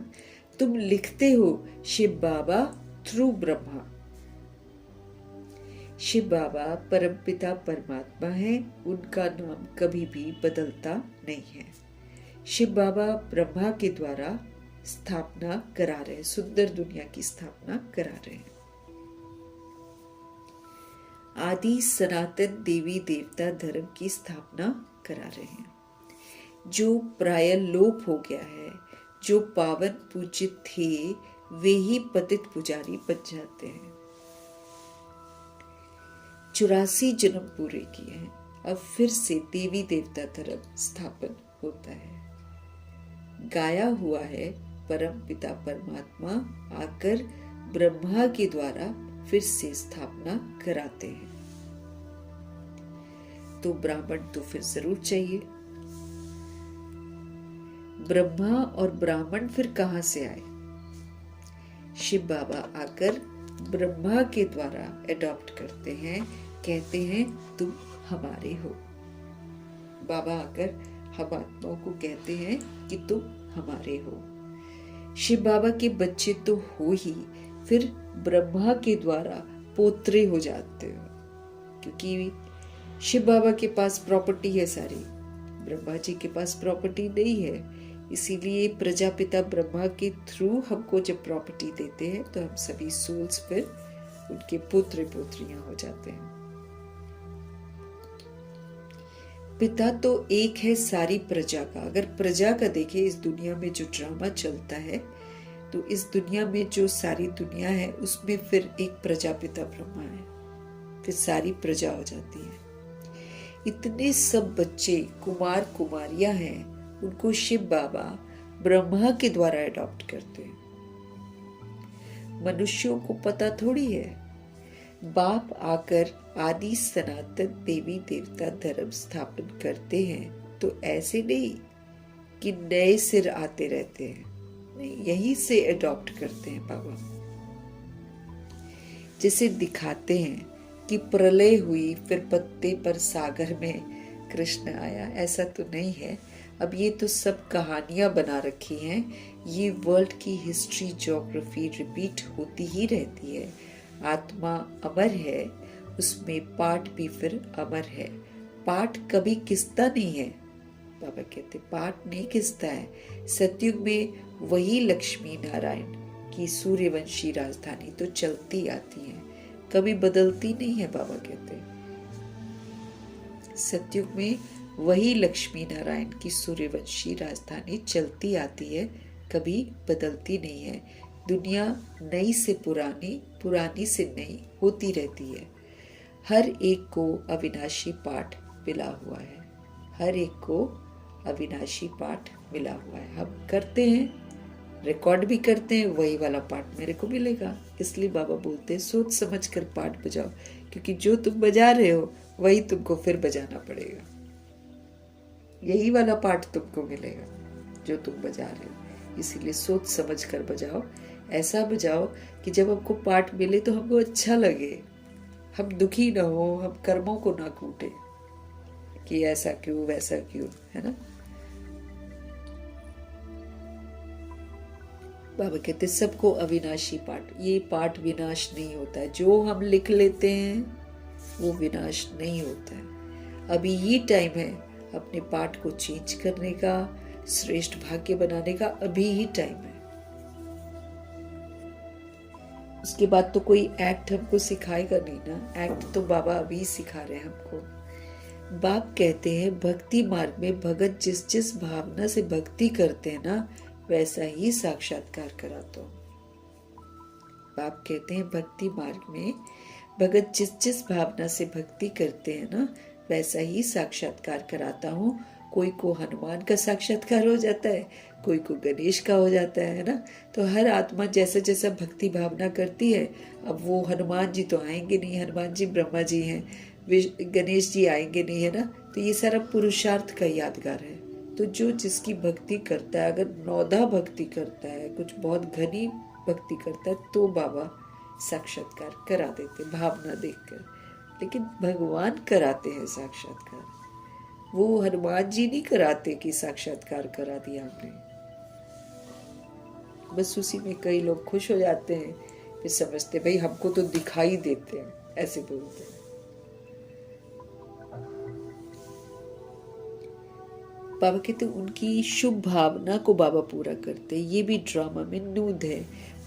तुम लिखते हो शिव बाबा थ्रू ब्रह्मा। शिव बाबा परमपिता परमात्मा है, उनका नाम कभी भी बदलता नहीं है। शिव बाबा ब्रह्मा के द्वारा स्थापना करा रहे हैं, सुंदर दुनिया की स्थापना करा रहे हैं। आदि सनातन देवी देवता धर्म की स्थापना करा रहे हैं। जो प्राय लोप हो गया है, जो पावन पूजित थे, वे ही पतित पुजारी बन जाते हैं। 84 जन्म पूरे किए हैं, अब फिर से देवी देवता धर्म स्थापन होता है। गाया हुआ है परम पिता परमात्मा आकर ब्रह्मा के द्वारा फिर से स्थापना कराते हैं। तो ब्राह्मण तो फिर जरूर चाहिए। ब्रह्मा और ब्राह्मण फिर कहां से आए? शिव बाबा आकर ब्रह्मा के द्वारा एडॉप्ट करते हैं, कहते हैं तुम हमारे हो। बाबा आकर हम आत्माओं को कहते हैं कि तुम हमारे हो। शिव बाबा के बच्चे तो हो ही, फिर ब्रह्मा के द्वारा पोत्रे हो जाते हो, क्योंकि शिव बाबा के पास प्रॉपर्टी है सारी, ब्रह्मा जी के पास प्रॉपर्टी नहीं है, इसीलिए प्रजापिता ब्रह्मा के थ्रू हमको जब प्रॉपर्टी देते हैं तो हम सभी सोल्स फिर उनके पुत्र पुत्रियां हो जाते हैं। पिता तो एक है सारी प्रजा का। अगर प्रजा का देखें, इस दुनिया में जो ड्रामा चलता है, तो इस दुनिया में जो सारी दुनिया है उसमें फिर एक प्रजापिता ब्रह्मा है, फिर सारी प्रजा हो जाती है। इतने सब बच्चे कुमार कुमारियां हैं, उनको शिव बाबा ब्रह्मा के द्वारा अडॉप्ट करते हैं। मनुष्यों को पता थोड़ी है, बाप आकर आदि सनातन देवी देवता धर्म स्थापन करते हैं तो ऐसे नहीं कि नए सिर आते रहते हैं, नहीं, यहीं से अडॉप्ट करते हैं बाबा। जिसे दिखाते हैं कि प्रलय हुई फिर पत्ते पर सागर में कृष्ण आया, ऐसा तो नहीं है। अब ये तो सब कहानियां बना रखी हैं। ये वर्ल्ड की हिस्ट्री ज्योग्राफी रिपीट होती ही रहती है। आत्मा अमर है, उसमें पाठ भी फिर अमर है। पाठ कभी किसता नहीं है। बाबा कहते पाठ नहीं किसता है। सतयुग में वही लक्ष्मी नारायण की सूर्यवंशी राजधानी तो चलती आती है, कभी बदलती नहीं है। बाबा कहते सतयुग में वही लक्ष्मी नारायण की सूर्यवंशी राजधानी चलती आती है, कभी बदलती नहीं है। दुनिया नई से पुरानी, पुरानी से नई होती रहती है। हर एक को अविनाशी पाठ मिला हुआ है, हर एक को अविनाशी पाठ मिला हुआ है। हम करते हैं, रिकॉर्ड भी करते हैं, वही वाला पाठ मेरे को मिलेगा। इसलिए बाबा बोलते हैं सोच समझ कर पाठ बजाओ, क्योंकि जो तुम बजा रहे हो वही तुमको फिर बजाना पड़ेगा। यही वाला पाठ तुमको मिलेगा जो तुम बजा रहे हो। इसीलिए सोच समझ कर बजाओ, ऐसा बजाओ कि जब हमको पाठ मिले तो हमको अच्छा लगे, हम दुखी ना हो, हम कर्मों को ना कूटे कि ऐसा क्यों वैसा क्यों, है ना। बाबा कहते सबको अविनाशी पाठ। ये पाठ विनाश नहीं होता है, जो हम लिख लेते हैं वो विनाश नहीं होता है। अभी ये टाइम है अपने पाठ को चेंज करने का, श्रेष्ठ भाग्य बनाने का, अभी ही टाइम है। उसके बाद तो कोई एक्ट हमको सिखाएगा नहीं ना, एक्ट तो बाबा अभी सिखा रहे हैं हमको। बाप कहते हैं भक्ति मार्ग में भगत जिस जिस भावना से भक्ति करते हैं ना, वैसा ही साक्षात्कार कराता हूँ। बाप कहते हैं भक्ति मार्ग में भगत जिस जिस भावना से भक्ति करते हैं ना, वैसा ही साक्षात्कार कराता हूँ। कोई को हनुमान का साक्षात्कार हो जाता है, कोई को गणेश का हो जाता है ना। तो हर आत्मा जैसा जैसा भक्ति भावना करती है, अब वो हनुमान जी तो आएंगे नहीं, हनुमान जी ब्रह्मा जी हैं, गणेश जी आएंगे नहीं, है ना। तो ये सारा पुरुषार्थ का यादगार है। तो जो जिसकी भक्ति करता है, अगर नौधा भक्ति करता है, कुछ बहुत घनी भक्ति करता है, तो बाबा साक्षात्कार करा देते भावना देखकर। लेकिन भगवान कराते हैं साक्षात्कार, वो हनुमान जी नहीं कराते कि साक्षात्कार करा दिया हमने। बस उसी में कई लोग खुश हो जाते हैं, फिर समझते भाई हमको तो दिखाई देते हैं, ऐसे बोलते हैं। बाबा कहते उनकी शुभ भावना को बाबा पूरा करते हैं। ये भी ड्रामा में नूद है।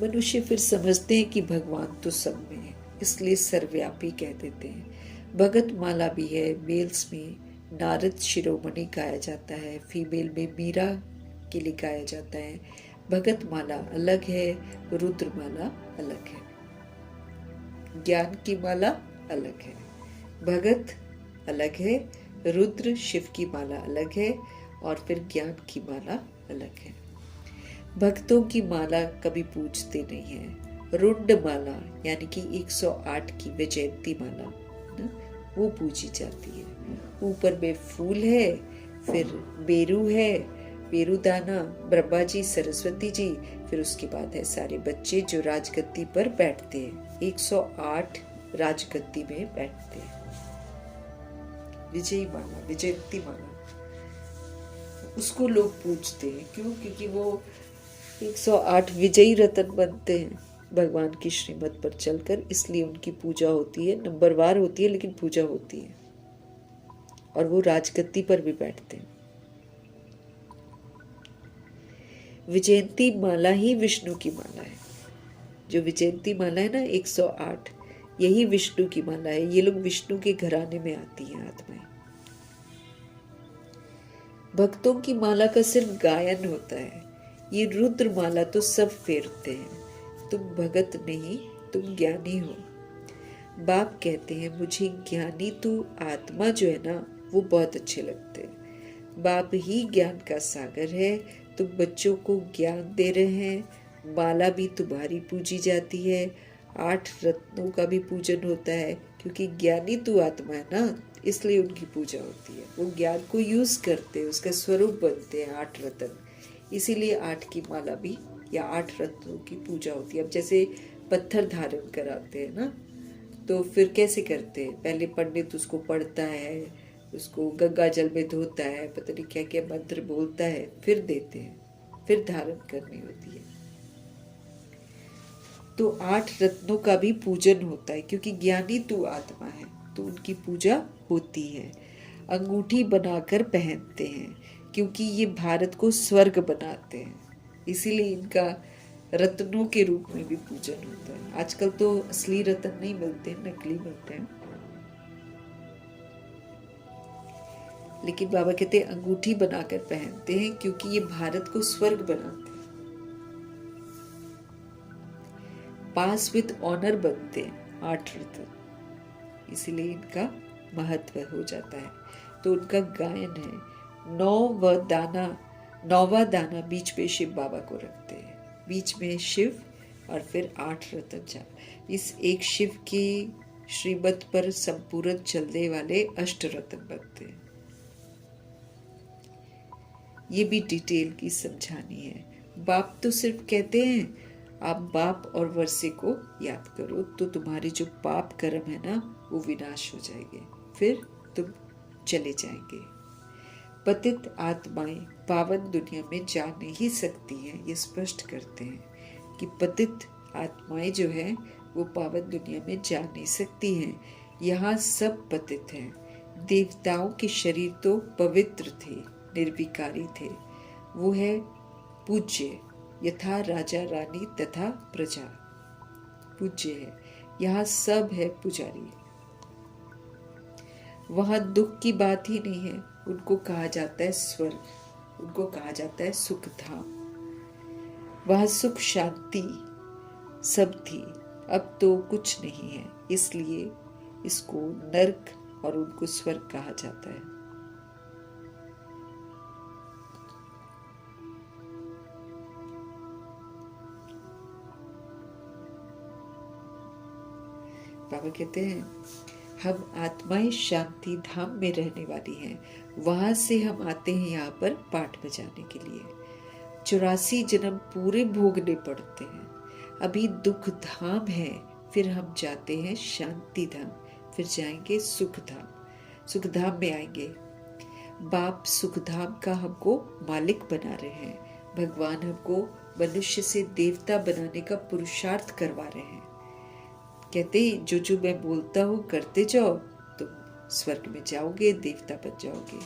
मनुष्य फिर समझते हैं कि भगवान तो सब में है, इसलिए सर्वव्यापी कह देते हैं। भगत माला भी है। मेल्स में नारद शिरोमणि गाया जाता है, फीमेल में मीरा के लिए गाया जाता है। भगत माला अलग है, रुद्र माला अलग है, ज्ञान की माला अलग है। भगत अलग है, रुद्र शिव की माला अलग है, और फिर ज्ञान की माला अलग है। भक्तों की माला कभी पूजते नहीं है। रुंड माला यानी कि 108 की विजयंती माला ना, वो पूजी जाती है। ऊपर में फूल है, फिर बेरू है, बेरू दाना, ब्रह्मा जी, सरस्वती जी, फिर उसके बाद है सारे बच्चे जो राजगद्दी पर बैठते हैं। 108 राजगद्दी में बैठते हैं। विजयी माला, विजयंती माला, उसको लोग पूजते हैं। क्यों? क्योंकि वो 108 विजयी रतन बनते हैं भगवान की श्रीमत पर चलकर, इसलिए उनकी पूजा होती है। नंबरवार होती है लेकिन पूजा होती है, और वो राजगद्दी पर भी बैठते हैं। विजयंती माला ही विष्णु की माला है। जो विजयंती माला है ना 108, यही विष्णु की माला है। ये लोग विष्णु के घराने में आती हैं आत्माएं। भक्तों की माला का सिर्फ गायन होता है। ये रुद्र माला तो सब फेरते हैं। तुम भगत नहीं, तुम ज्ञानी हो। बाप कहते हैं मुझे ज्ञानी तू आत्मा जो है ना वो बहुत अच्छे लगते हैं। बाप ही ज्ञान का सागर है। तुम बच्चों को ज्ञान दे रहे हैं। माला भी तुम्हारी पूजी जाती है। 8 रत्नों का भी पूजन होता है, क्योंकि ज्ञानी तू आत्मा है ना, इसलिए उनकी पूजा होती है। वो ज्ञान को यूज करते हैं, उसका स्वरूप बनते हैं 8 रत्न। इसीलिए 8 की माला भी या 8 रत्नों की पूजा होती है। अब जैसे पत्थर धारण कराते हैं ना, तो फिर कैसे करते हैं? पहले पंडित उसको पढ़ता है, उसको गंगा जल में धोता है, पता नहीं क्या क्या मंत्र बोलता है, फिर देते हैं, फिर धारण करनी होती है। तो 8 रत्नों का भी पूजन होता है, क्योंकि ज्ञानी तू आत्मा है, तो उनकी पूजा होती है। अंगूठी बनाकर पहनते हैं, क्योंकि ये भारत को स्वर्ग बनाते हैं, इसीलिए इनका रत्नों के रूप में भी पूजन होता है। आजकल तो असली रत्न नहीं मिलते, नकली मिलते हैं। लेकिन बाबा कहते हैं अंगूठी बनाकर पहनते हैं, क्योंकि ये भारत को स्वर्ग बनाते हैं। पास विद ऑनर बनते हैं 8 रत्न, इसीलिए इनका महत्व हो जाता है। तो उनका गायन है। 9वां दाना बीच में शिव बाबा को रखते हैं, बीच में शिव और फिर 8 रत्न चार। इस एक शिव की श्रीमत पर संपूर्ण चलने वाले 8 रत्न बनते हैं। ये भी डिटेल की समझानी है। बाप तो सिर्फ कहते हैं आप बाप और वर्षे को याद करो, तो तुम्हारे जो पाप कर्म है ना वो विनाश हो जाएंगे, फिर तुम चले जाएंगे। पतित आत्माएं पावन दुनिया में जा नहीं सकती हैं। ये स्पष्ट करते हैं कि पतित आत्माएं जो है वो पावन दुनिया में जा नहीं सकती हैं। यहाँ सब पतित हैं। देवताओं के शरीर तो पवित्र थे, निर्विकारी थे। वो है पूज्य, यथा राजा रानी तथा प्रजा पूज्य है। यहाँ सब है पुजारी। वहां दुख की बात ही नहीं है। उनको कहा जाता है स्वर्ग, उनको कहा जाता है सुख धाम। वहां सुख शांति सब थी, अब तो कुछ नहीं है, इसलिए इसको नरक और उनको स्वर्ग कहा जाता है। बाबा कहते हैं हम आत्माएं शांति धाम में रहने वाली हैं। वहां से हम आते हैं यहाँ पर पाठ बजाने के लिए। 84 जन्म पूरे भोगने पड़ते हैं। अभी दुख धाम है, फिर हम जाते हैं शांति धाम, फिर जाएंगे सुख धाम। सुख धाम में आएंगे। बाप सुख धाम का हमको मालिक बना रहे हैं। भगवान हमको मनुष्य से देवता बनाने का पुरुषार्थ करवा रहे हैं। कहते जो मैं बोलता हूँ करते जाओ, तुम स्वर्ग में जाओगे, देवता बन जाओगे।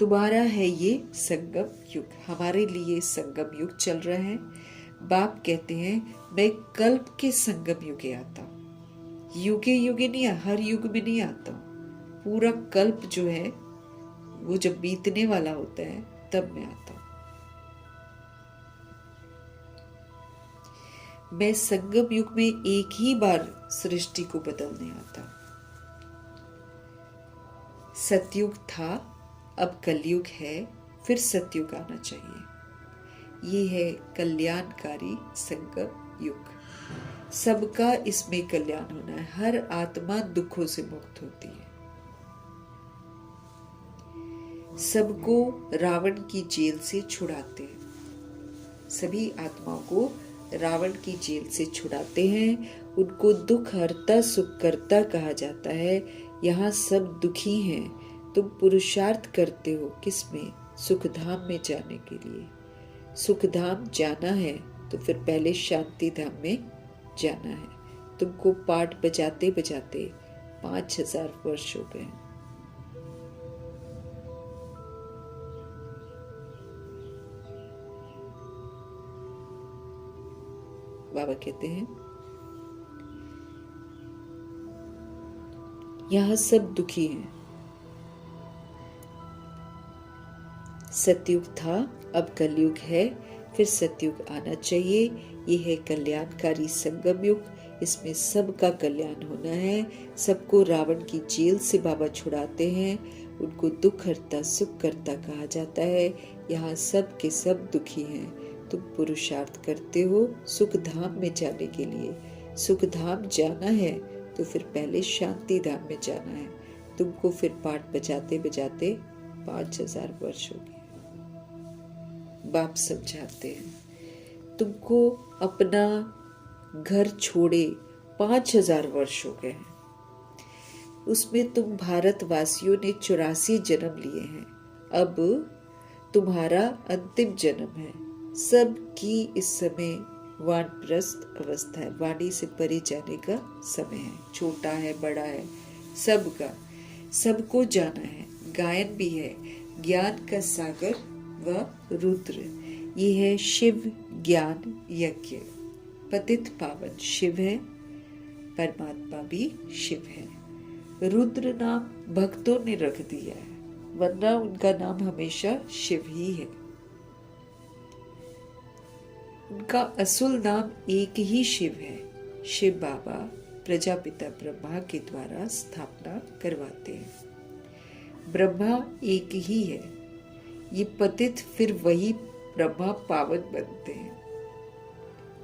तुम्हारा है ये संगम युग। हमारे लिए संगम युग चल रहा है। बाप कहते हैं मैं कल्प के संगम युगे आता हूँ। युगे युगे नहीं, हर युग में नहीं आता हूँ। पूरा कल्प जो है वो जब बीतने वाला होता है तब मैं आता हूँ। मैं संगम युग में एक ही बार सृष्टि को बदलने आता हूं। सतयुग था, अब कलयुग है, फिर सतयुग आना चाहिए। ये है कल्याणकारी संगम युग। सबका इसमें कल्याण होना है। हर आत्मा दुखों से मुक्त होती है। सबको रावण की जेल से छुड़ाते हैं। सभी आत्माओं को रावण की जेल से छुड़ाते हैं। उनको दुख हरता सुख करता कहा जाता है। यहाँ सब दुखी हैं। तुम पुरुषार्थ करते हो किसमें? सुखधाम में जाने के लिए। सुखधाम जाना है तो फिर पहले शांति धाम में जाना है। तुमको पाठ बजाते बजाते 5000 वर्ष हो गए। बाबा कहते हैं यहाँ सब दुखी हैं। सतयुग था, अब कलयुग है, फिर सतयुग आना चाहिए। ये है कल्याणकारी संगम युग, इसमें सबका कल्याण होना है। सबको रावण की जेल से बाबा छुड़ाते हैं। उनको दुख हरता सुख करता कहा जाता है। यहाँ सब के सब दुखी हैं। तुम पुरुषार्थ करते हो सुख धाम में जाने के लिए। सुख धाम जाना है तो फिर पहले शांति धाम में जाना है। तुमको फिर पाठ बजाते बजाते 5000 वर्ष हो गए। बाप समझाते हैं तुमको अपना घर छोड़े 5000 वर्ष हो गए हैं। उसमें तुम भारतवासियों ने 84 जन्म लिए हैं। अब तुम्हारा अंतिम जन्म है। सबकी इस समय वानप्रस्थ अवस्था है, वाणी से परे जाने का समय है। छोटा है बड़ा है, सबका सबको जाना है। गायन भी है, ज्ञान का सागर व रुद्र। ये है शिव ज्ञान यज्ञ। पतित पावन शिव है, परमात्मा भी शिव है। रुद्र नाम भक्तों ने रख दिया है, वरना उनका नाम हमेशा शिव ही है। उनका असल नाम एक ही शिव है। शिव बाबा प्रजापिता ब्रह्मा के द्वारा स्थापना करवाते हैं। ब्रह्मा एक ही है। ये पतित फिर वही ब्रह्मा पावन बनते हैं।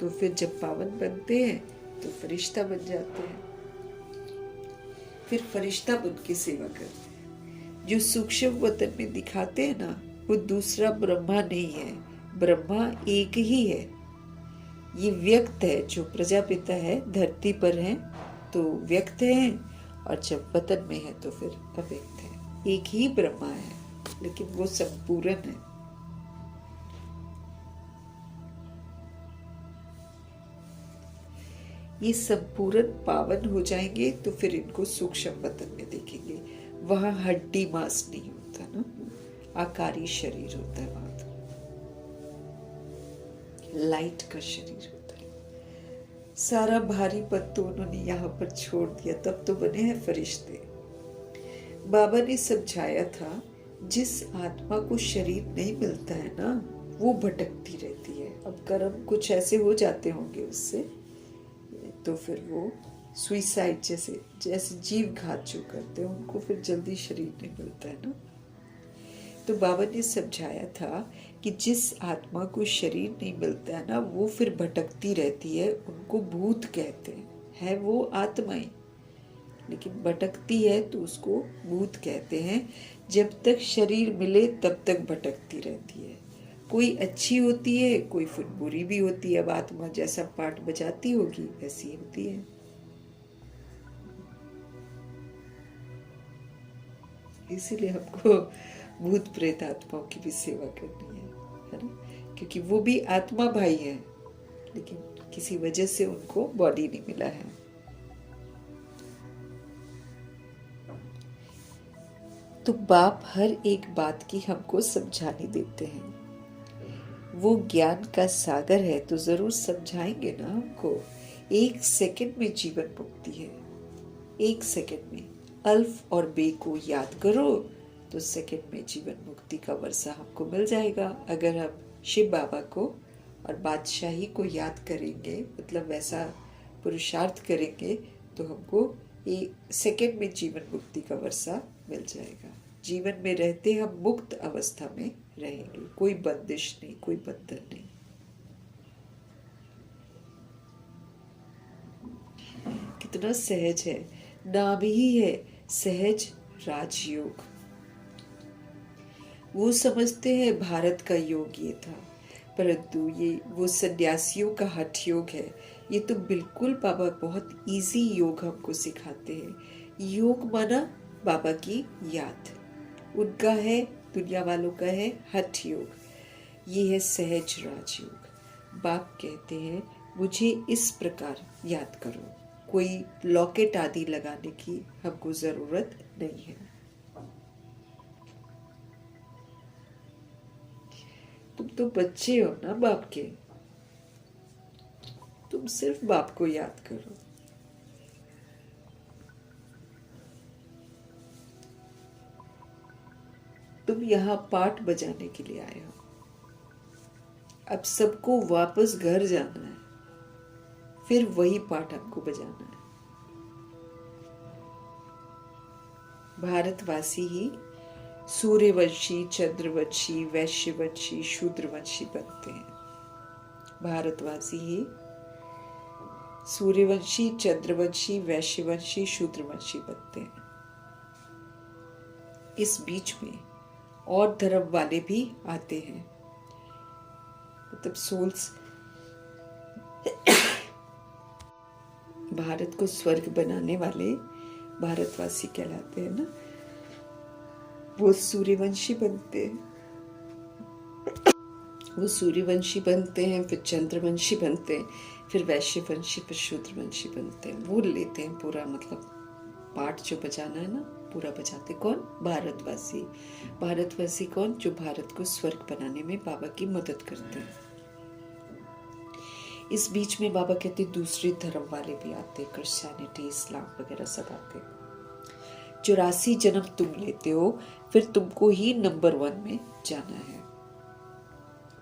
तो फिर जब पावन बनते हैं तो फरिश्ता बन जाते हैं। फिर फरिश्ता बन के सेवा करते हैं। जो सूक्ष्म वतन में दिखाते हैं ना, वो दूसरा ब्रह्मा नहीं है, ब्रह्मा एक ही है। ये व्यक्त है, जो प्रजापिता है धरती पर है तो व्यक्त है, और जब वतन में है तो फिर अव्यक्त है। एक ही ब्रह्मा है, लेकिन वो संपूर्ण है। ये संपूर्ण पावन हो जाएंगे तो फिर इनको सूक्ष्म वतन में देखेंगे। वहां हड्डी मांस नहीं होता ना, आकारी शरीर होता है। वहां तो लाइट का शरीर होता है। सारा भारी पद तो उन्होंने यहाँ पर छोड़ दिया, तब तो बने हैं फरिश्ते। बाबा ने समझाया था जिस आत्मा को शरीर नहीं मिलता है ना, वो भटकती रहती है। अब कर्म कुछ ऐसे हो जाते होंगे उससे, तो फिर वो सुइसाइड जैसे जैसे जीव घात जो करते हैं, उनको फिर जल्दी शरीर नहीं मिलता है ना। तो बाबा ने समझाया था कि जिस आत्मा को शरीर नहीं मिलता है ना, वो फिर भटकती रहती है। उनको भूत कहते हैं, है वो आत्माएं, लेकिन भटकती है तो उसको भूत कहते हैं। जब तक शरीर मिले तब तक भटकती रहती है। कोई अच्छी होती है, कोई फिर बुरी भी होती है। अब आत्मा जैसा पाठ बजाती होगी वैसी होती है। इसीलिए हमको भूत प्रेत आत्माओं की भी सेवा करनी है ना, क्योंकि वो भी आत्मा भाई है, लेकिन किसी वजह से उनको बॉडी नहीं मिला है। तो बाप हर एक बात की हमको समझाने देते हैं। वो ज्ञान का सागर है तो जरूर समझाएंगे ना हमको। 1 सेकंड में जीवन मुक्ति है। 1 सेकंड में अल्फ और बे को याद करो तो सेकंड में जीवन मुक्ति का वर्षा हमको मिल जाएगा। अगर हम शिव बाबा को और बादशाही को याद करेंगे, मतलब वैसा पुरुषार्थ करेंगे, तो हमको 1 सेकंड में जीवन मुक्ति का वर्षा मिल जाएगा। जीवन में रहते हम मुक्त अवस्था में रहेंगे, कोई बंदिश नहीं, कोई बंधन नहीं। कितना सहज है, नाम ही है सहज राजयोग। वो समझते हैं भारत का योग ये था, परंतु ये वो सन्यासियों का हठ योग है। ये तो बिल्कुल बाबा बहुत इजी योग हमको सिखाते हैं। योग माना बाबा की याद, उनका है, दुनिया वालों का है हठ योग। ये है सहज राजयोग। बाप कहते हैं मुझे इस प्रकार याद करो। कोई लॉकेट आदि लगाने की हमको जरूरत नहीं है। तुम तो बच्चे हो ना बाप के, तुम सिर्फ बाप को याद करो। तुम यहाँ पाठ बजाने के लिए आए हो। अब सबको वापस घर जाना है, फिर वही पाठ आपको बजाना है। भारतवासी ही सूर्यवंशी, चंद्रवंशी, वैश्यवंशी, शूद्रवंशी बनते हैं। भारतवासी ही सूर्यवंशी, चंद्रवंशी, वैश्यवंशी, शूद्रवंशी बनते हैं। इस बीच में और धर्म वाले भी आते हैं, मतलब सोल्स। भारत को स्वर्ग बनाने वाले भारतवासी कहलाते हैं ना, वो सूर्यवंशी बनते हैं। वो सूर्यवंशी बनते हैं, फिर चंद्रवंशी बनते हैं, फिर वैश्यवंशी, फिर शूद्रवंशी बनते हैं। वो लेते हैं पूरा, मतलब पाठ जो बजाना है ना, पूरा बजाते। कौन? भारतवासी। भारतवासी कौन? जो भारत को स्वर्ग बनाने में बाबा की मदद करते हैं। इस बीच में बाबा कहते दूसरे धर्म वाले भी आते, क्रिश्चियनिटी, इस्लाम वगैरह सब आते। 84 जन्म तुम लेते हो, फिर तुमको ही नंबर 1 में जाना है।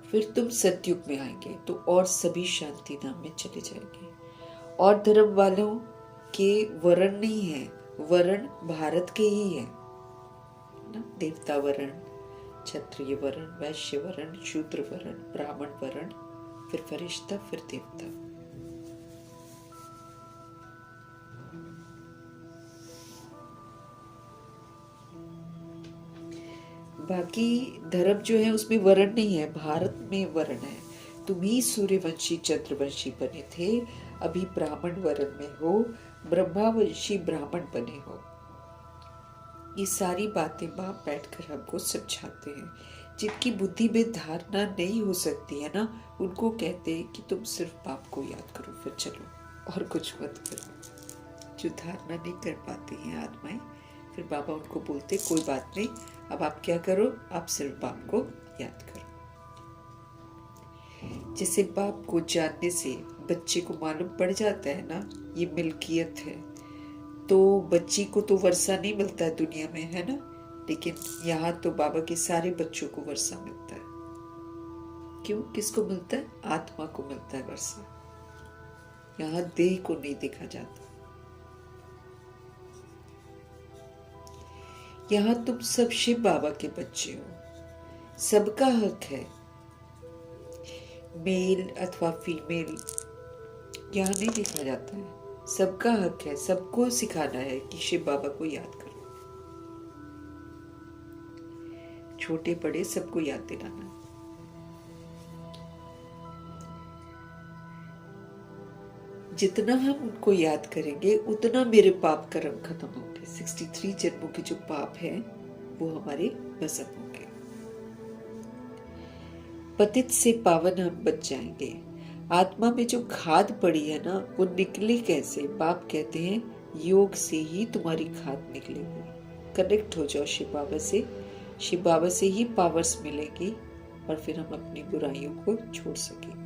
फिर तुम सतयुग में आएंगे तो और सभी शांति धाम में चले जाएंगे। और धर्म वालों के वर्ण नहीं है, वर्ण भारत के ही है ना। देवता वर्ण, क्षत्रिय वर्ण, वैश्य वर्ण, शूद्र वर्ण, ब्राह्मण वर्ण, फिर फरिश्ता, फिर देवता। बाकी धर्म जो है उसमें वर्ण नहीं है, भारत में वर्ण है। तुम ही सूर्यवंशी, चंद्रवंशी बने थे, अभी ब्राह्मण वर्ण में हो, ब्रह्मावंशी ब्राह्मण बने हो। ये सारी बातें बाप बैठकर हमको समझाते हैं। जिनकी बुद्धि में धारणा नहीं हो सकती है ना, उनको कहते हैं कि तुम सिर्फ बाप को याद करो, फिर चलो और कुछ मत करो। जो धारणा नहीं कर पाती हैं आत्माएं, फिर बाबा उनको बोलते कोई बात नहीं, अब आप क्या करो, आप सिर्फ बाप को याद करो। जैसे बाप को जानने से बच्चे को मालूम पड़ जाता है ना, ये मिल्कियत है, तो बच्ची को तो वर्षा नहीं मिलता है दुनिया में, है ना। लेकिन यहाँ तो बाबा के सारे बच्चों को वर्षा मिलता है। क्यों? किसको मिलता है? आत्मा को मिलता है वर्षा। यहाँ देह को नहीं देखा जाता। यहाँ तुम सब शिव बाबा के बच्चे हो, सबका हक है। मेल अथवा फीमेल यहाँ नहीं देखा जाता है, सबका हक है। सबको सिखाना है कि शिव बाबा को याद करो। छोटे बड़े सबको याद दिलाना। जितना हम उनको याद करेंगे उतना मेरे पाप कर्म खत्म होंगे। 63 जन्मों के जो पाप हैं वो हमारे भस्म होंगे। पतित से पावन हम बच जाएंगे। आत्मा में जो खाद पड़ी है ना, वो निकले कैसे? बाप कहते हैं योग से ही तुम्हारी खाद निकलेगी। कनेक्ट हो जाओ शिव बाबा से, शिव बाबा से ही पावर्स मिलेगी और फिर हम अपनी बुराइयों को छोड़ सकेंगे।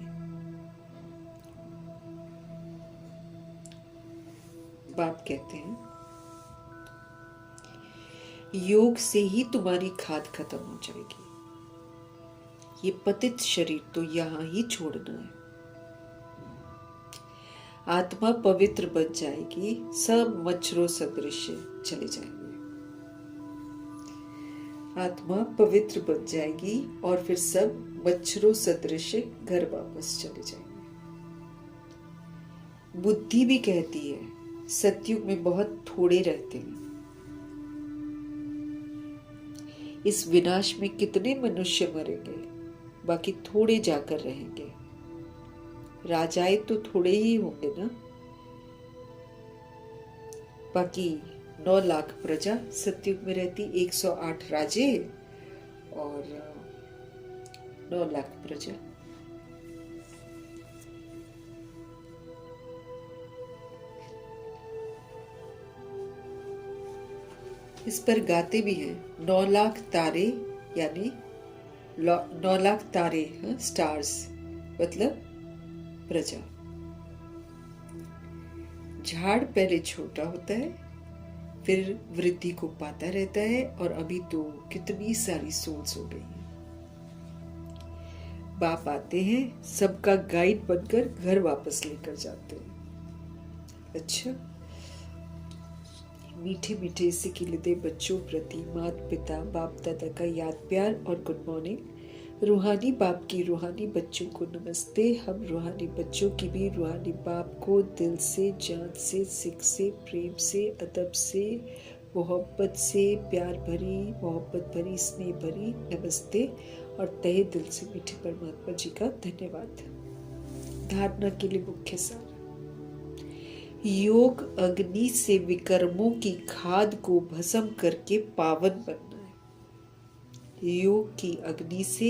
बाप कहते हैं योग से ही तुम्हारी खाद खत्म हो जाएगी। ये पतित शरीर तो यहाँ ही छोड़ना है। आत्मा पवित्र बन जाएगी, सब मच्छरों सदृश चले जाएंगे। आत्मा पवित्र बन जाएगी और फिर सब मच्छरों सदृश घर वापस चले जाएंगे। बुद्धि भी कहती है सतयुग में बहुत थोड़े रहते हैं। इस विनाश में कितने मनुष्य मरेंगे, बाकी थोड़े जाकर रहेंगे। राजाएं तो थोड़े ही होंगे ना, बाकी 9 लाख प्रजा सतयुग में रहती। 108 राजे और 9 लाख प्रजा। इस पर गाते भी हैं 9 लाख तारे, यानी 9 लाख तारे, स्टार्स मतलब प्रजा। झाड़ पहले छोटा होता है, फिर वृद्धि को पाता रहता है, और अभी तो कितनी सारी सोल्स हो गई हैं। बाप आते हैं, सबका गाइड बनकर घर वापस लेकर जाते हैं। अच्छा, मीठे मीठे से खिलते बच्चों प्रति माता पिता बाप दादा का याद प्यार और गुड मॉर्निंग। रूहानी बाप की रूहानी बच्चों को नमस्ते। हम रूहानी बच्चों की भी रूहानी बाप को दिल से, जान से, सिख से, प्रेम से, अदब से, मोहब्बत से, प्यार भरी, मोहब्बत भरी, स्नेह भरी नमस्ते और तहे दिल से मीठे परमात्मा जी का धन्यवाद। धारणा के लिए मुख्य सार। योग अग्नि से विकर्मों की खाद को भस्म करके पावन बनना है। योग की अग्नि से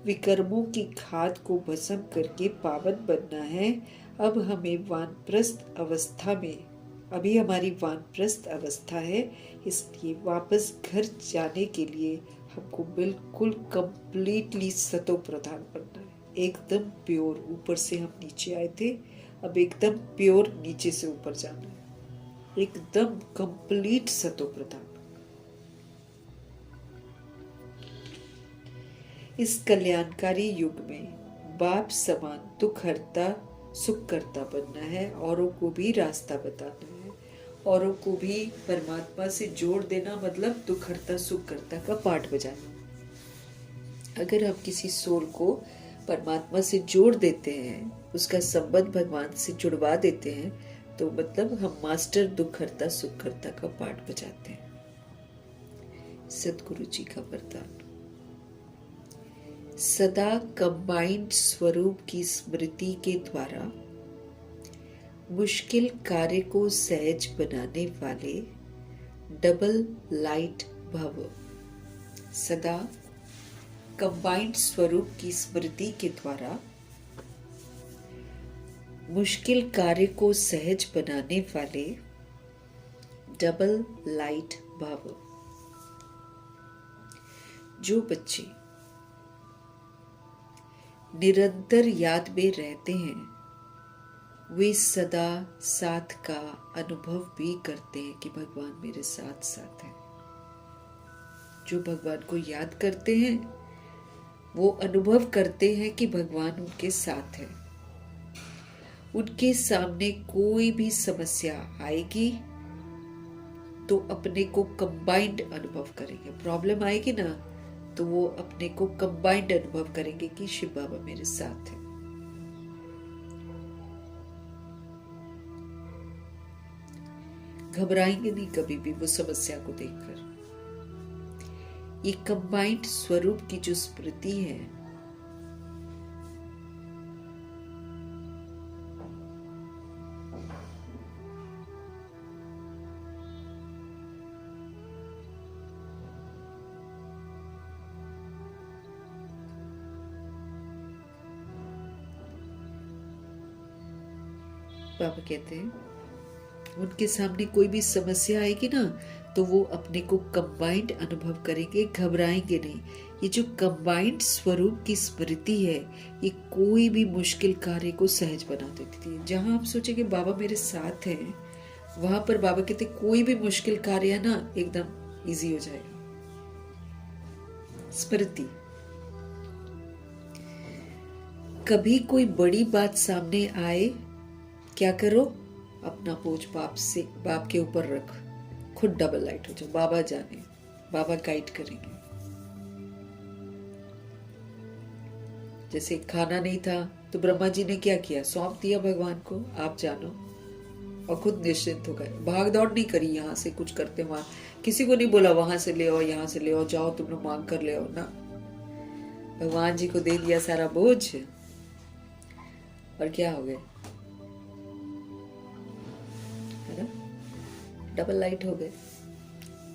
विकर्मों की खाद को भस्म करके पावन बनना है। अब हमें वानप्रस्थ अवस्था में, अभी हमारी वानप्रस्थ अवस्था है, इसलिए वापस घर जाने के लिए हमको बिल्कुल कंप्लीटली सतो प्रधान बनना है। एकदम प्योर। ऊपर से हम नीचे आए थे, अब एकदम प्योर नीचे से ऊपर जाना है, एकदम कंप्लीट सतो प्रधान। इस कल्याणकारी युग में बाप समान दुख हरता सुख करता बनना है। औरों को भी रास्ता बताना है, औरों को भी परमात्मा से जोड़ देना, मतलब दुख हरता सुख करता का पाठ बजाना। अगर हम किसी सोल को परमात्मा से जोड़ देते हैं, उसका संबंध भगवान से जुड़वा देते हैं, तो मतलब हम मास्टर दुख हरता सुख करता का पाठ बजाते हैं। सदगुरु जी का वरदान। सदा कंबाइंड स्वरूप की स्मृति के द्वारा मुश्किल कार्य को सहज बनाने वाले डबल लाइट भव। सदा कंबाइंड स्वरूप की स्मृति के द्वारा मुश्किल कार्य को सहज बनाने वाले डबल लाइट भव। जो बच्चे निरंतर याद में रहते हैं, वे सदा साथ का अनुभव भी करते हैं कि भगवान मेरे साथ साथ है। जो भगवान को याद करते हैं, वो अनुभव करते हैं कि भगवान उनके साथ है। उनके सामने कोई भी समस्या आएगी तो अपने को कंबाइंड अनुभव करेंगे। प्रॉब्लम आएगी ना, तो वो अपने को कंबाइंड अनुभव करेंगे कि शिव बाबा मेरे साथ है। घबराएंगे नहीं कभी भी वो समस्या को देखकर। ये कंबाइंड स्वरूप की जो स्मृति है, बाबा कहते हैं उनके सामने कोई भी समस्या आएगी ना, तो वो अपने को कंबाइंड अनुभव करेंगे, घबराएंगे नहीं। ये जो कंबाइंड स्वरूप की स्मृति है, ये कोई भी मुश्किल कार्य को सहज बना देती थी। जहां आप सोचेंगे बाबा मेरे साथ हैं, वहां पर बाबा कहते कोई भी मुश्किल कार्य है ना, एकदम इजी हो जाएगा। स्मृति। कभी कोई बड़ी बात सामने आए, क्या करो? अपना बोझ बाप के ऊपर रख, खुद डबल लाइट हो जाओ। बाबा जाने, बाबा गाइड करेंगे। जैसे खाना नहीं था तो ब्रह्मा जी ने क्या किया? सौंप दिया भगवान को, आप जानो, और खुद निश्चिंत हो गए। भाग दौड़ नहीं करी, यहाँ से कुछ करते वहां, किसी को नहीं बोला वहां से ले आओ, यहाँ से ले आओ, जाओ तुम लोग मांग कर ले आओ ना। भगवान जी को दे दिया सारा बोझ, और क्या हो गए? डबल लाइट हो गए।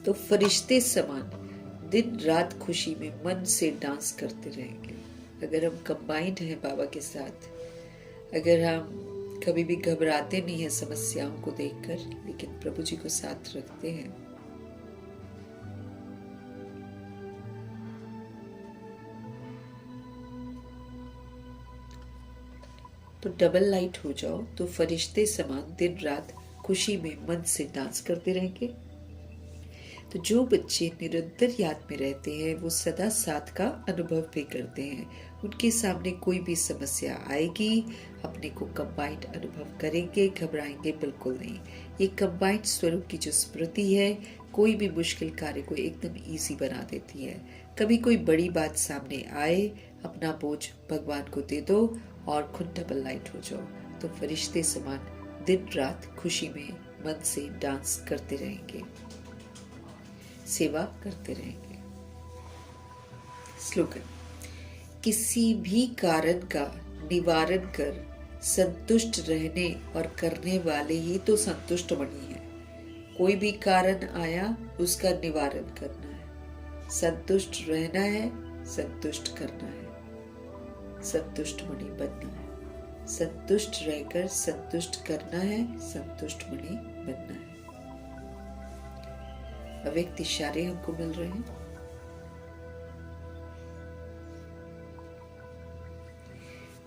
तो फरिश्ते समान दिन रात खुशी में मन से डांस करते रहेंगे। अगर हम कंबाइंड हैं बाबा के साथ, अगर हम कभी भी घबराते नहीं हैं समस्याओं को देखकर, लेकिन प्रभु जी को साथ रखते हैं, तो डबल लाइट हो जाओ। तो फरिश्ते समान दिन रात खुशी में मन से डांस करते रहेंगे। तो जो बच्चे निरंतर याद में रहते हैं वो सदा साथ का अनुभव भी करते हैं। उनके सामने कोई भी समस्या आएगी, अपने को कंबाइंड अनुभव करेंगे, घबराएंगे बिल्कुल नहीं। ये कंबाइंड स्वरूप की जो स्मृति है कोई भी मुश्किल कार्य को एकदम इजी बना देती है। कभी कोई बड़ी बात सामने आए, अपना बोझ भगवान को दे दो और खुद डबल लाइट हो जाओ, तो फरिश्ते समान दिन रात खुशी में मन से डांस करते रहेंगे, सेवा करते रहेंगे। स्लोगन: किसी भी कारण का निवारण कर संतुष्ट रहने और करने वाले ही तो संतुष्ट मणि है। कोई भी कारण आया उसका निवारण करना है, संतुष्ट रहना है, संतुष्ट करना है, संतुष्ट मणि बनना है। संतुष्ट रहकर संतुष्ट करना है, संतुष्ट मणि बनना है। अव्यक्त इशारे हमको मिल रहे हैं।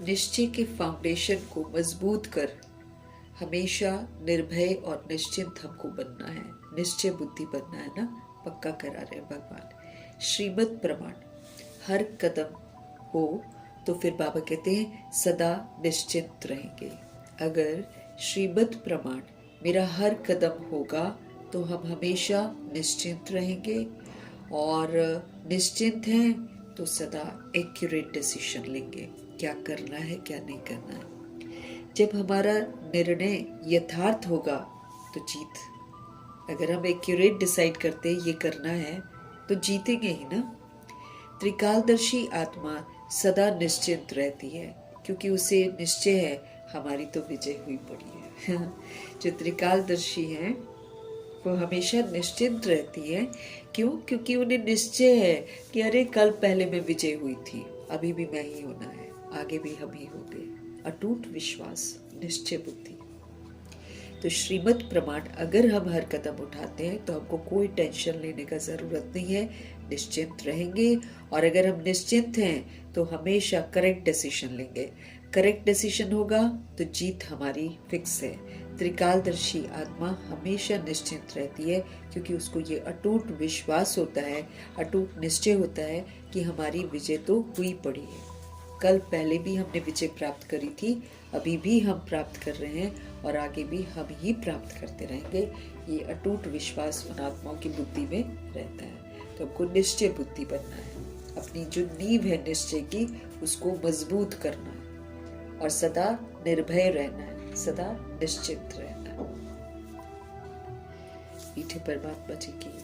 निश्चय के फाउंडेशन को मजबूत कर हमेशा निर्भय और निश्चिंत हमको बनना है। निश्चय बुद्धि बनना है ना, पक्का करा रहे भगवान। श्रीमद् प्रमाण हर कदम हो तो फिर बाबा कहते हैं सदा निश्चिंत रहेंगे। अगर श्रीमद् प्रमाण मेरा हर कदम होगा तो हम हमेशा निश्चिंत रहेंगे, और निश्चिंत हैं तो सदा एक्यूरेट डिसीजन लेंगे, क्या करना है क्या नहीं करना है। जब हमारा निर्णय यथार्थ होगा तो जीत। अगर हम एक्यूरेट डिसाइड करते ये करना है तो जीतेंगे ही ना। त्रिकालदर्शी आत्मा सदा निश्चिंत रहती है, क्योंकि उसे निश्चय है हमारी तो विजय हुई पड़ी है। जो त्रिकालदर्शी हैं वो हमेशा निश्चिंत रहती है। क्यों? क्योंकि उन्हें निश्चय है कि अरे कल पहले मैं विजय हुई थी, अभी भी मैं ही होना है, आगे भी हम ही होंगे। अटूट विश्वास, निश्चय बुद्धि। तो श्रीमद् प्रमाण अगर हम हर कदम उठाते हैं तो हमको कोई टेंशन लेने का जरूरत नहीं है, निश्चिंत रहेंगे। और अगर हम निश्चिंत हैं तो हमेशा करेक्ट डिसीजन लेंगे। करेक्ट डिसीजन होगा तो जीत हमारी फिक्स है। त्रिकालदर्शी आत्मा हमेशा निश्चिंत रहती है, क्योंकि उसको ये अटूट विश्वास होता है, अटूट निश्चय होता है कि हमारी विजय तो हुई पड़ी है। कल पहले भी हमने विजय प्राप्त करी थी, अभी भी हम प्राप्त कर रहे हैं और आगे भी हम ही प्राप्त करते रहेंगे। ये अटूट विश्वास उन आत्माओं की बुद्धि में रहता है। तो हमको निश्चय बुद्धि बनना है, अपनी जो नींव है निश्चय की उसको मजबूत करना है और सदा निर्भय रहना है, सदा निश्चित रहना है। मीठे परमात्मा जी की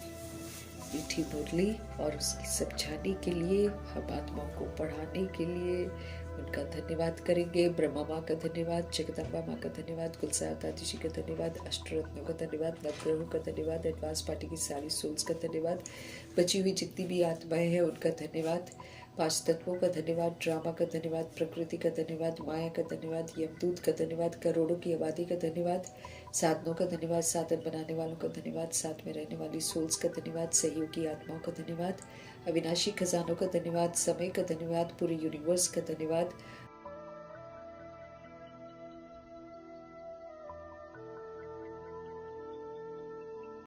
मीठी मुरली और उसकी समझाने के लिए, हम आत्माओं को पढ़ाने के लिए उनका धन्यवाद करेंगे। ब्रह्मा माँ का धन्यवाद, जगदम्बा माँ का धन्यवाद, कुलसाया दादी जी का धन्यवाद, अष्टरत्नों का धन्यवाद, नवग्रहों का धन्यवाद, एडवांस पार्टी की सारी सोल्स का धन्यवाद, बची हुई जितनी भी आत्माएं हैं उनका धन्यवाद, 5 तत्वों का धन्यवाद, ड्रामा का धन्यवाद, प्रकृति का धन्यवाद, माया का धन्यवाद, यमदूत का धन्यवाद, करोड़ों की आबादी का धन्यवाद, साधनों का धन्यवाद, साधन बनाने वालों का धन्यवाद, साथ में रहने वाली सोल्स का धन्यवाद, सहयोगी आत्माओं का धन्यवाद, अविनाशी खजानों का धन्यवाद, समय का धन्यवाद, पूरे यूनिवर्स का धन्यवाद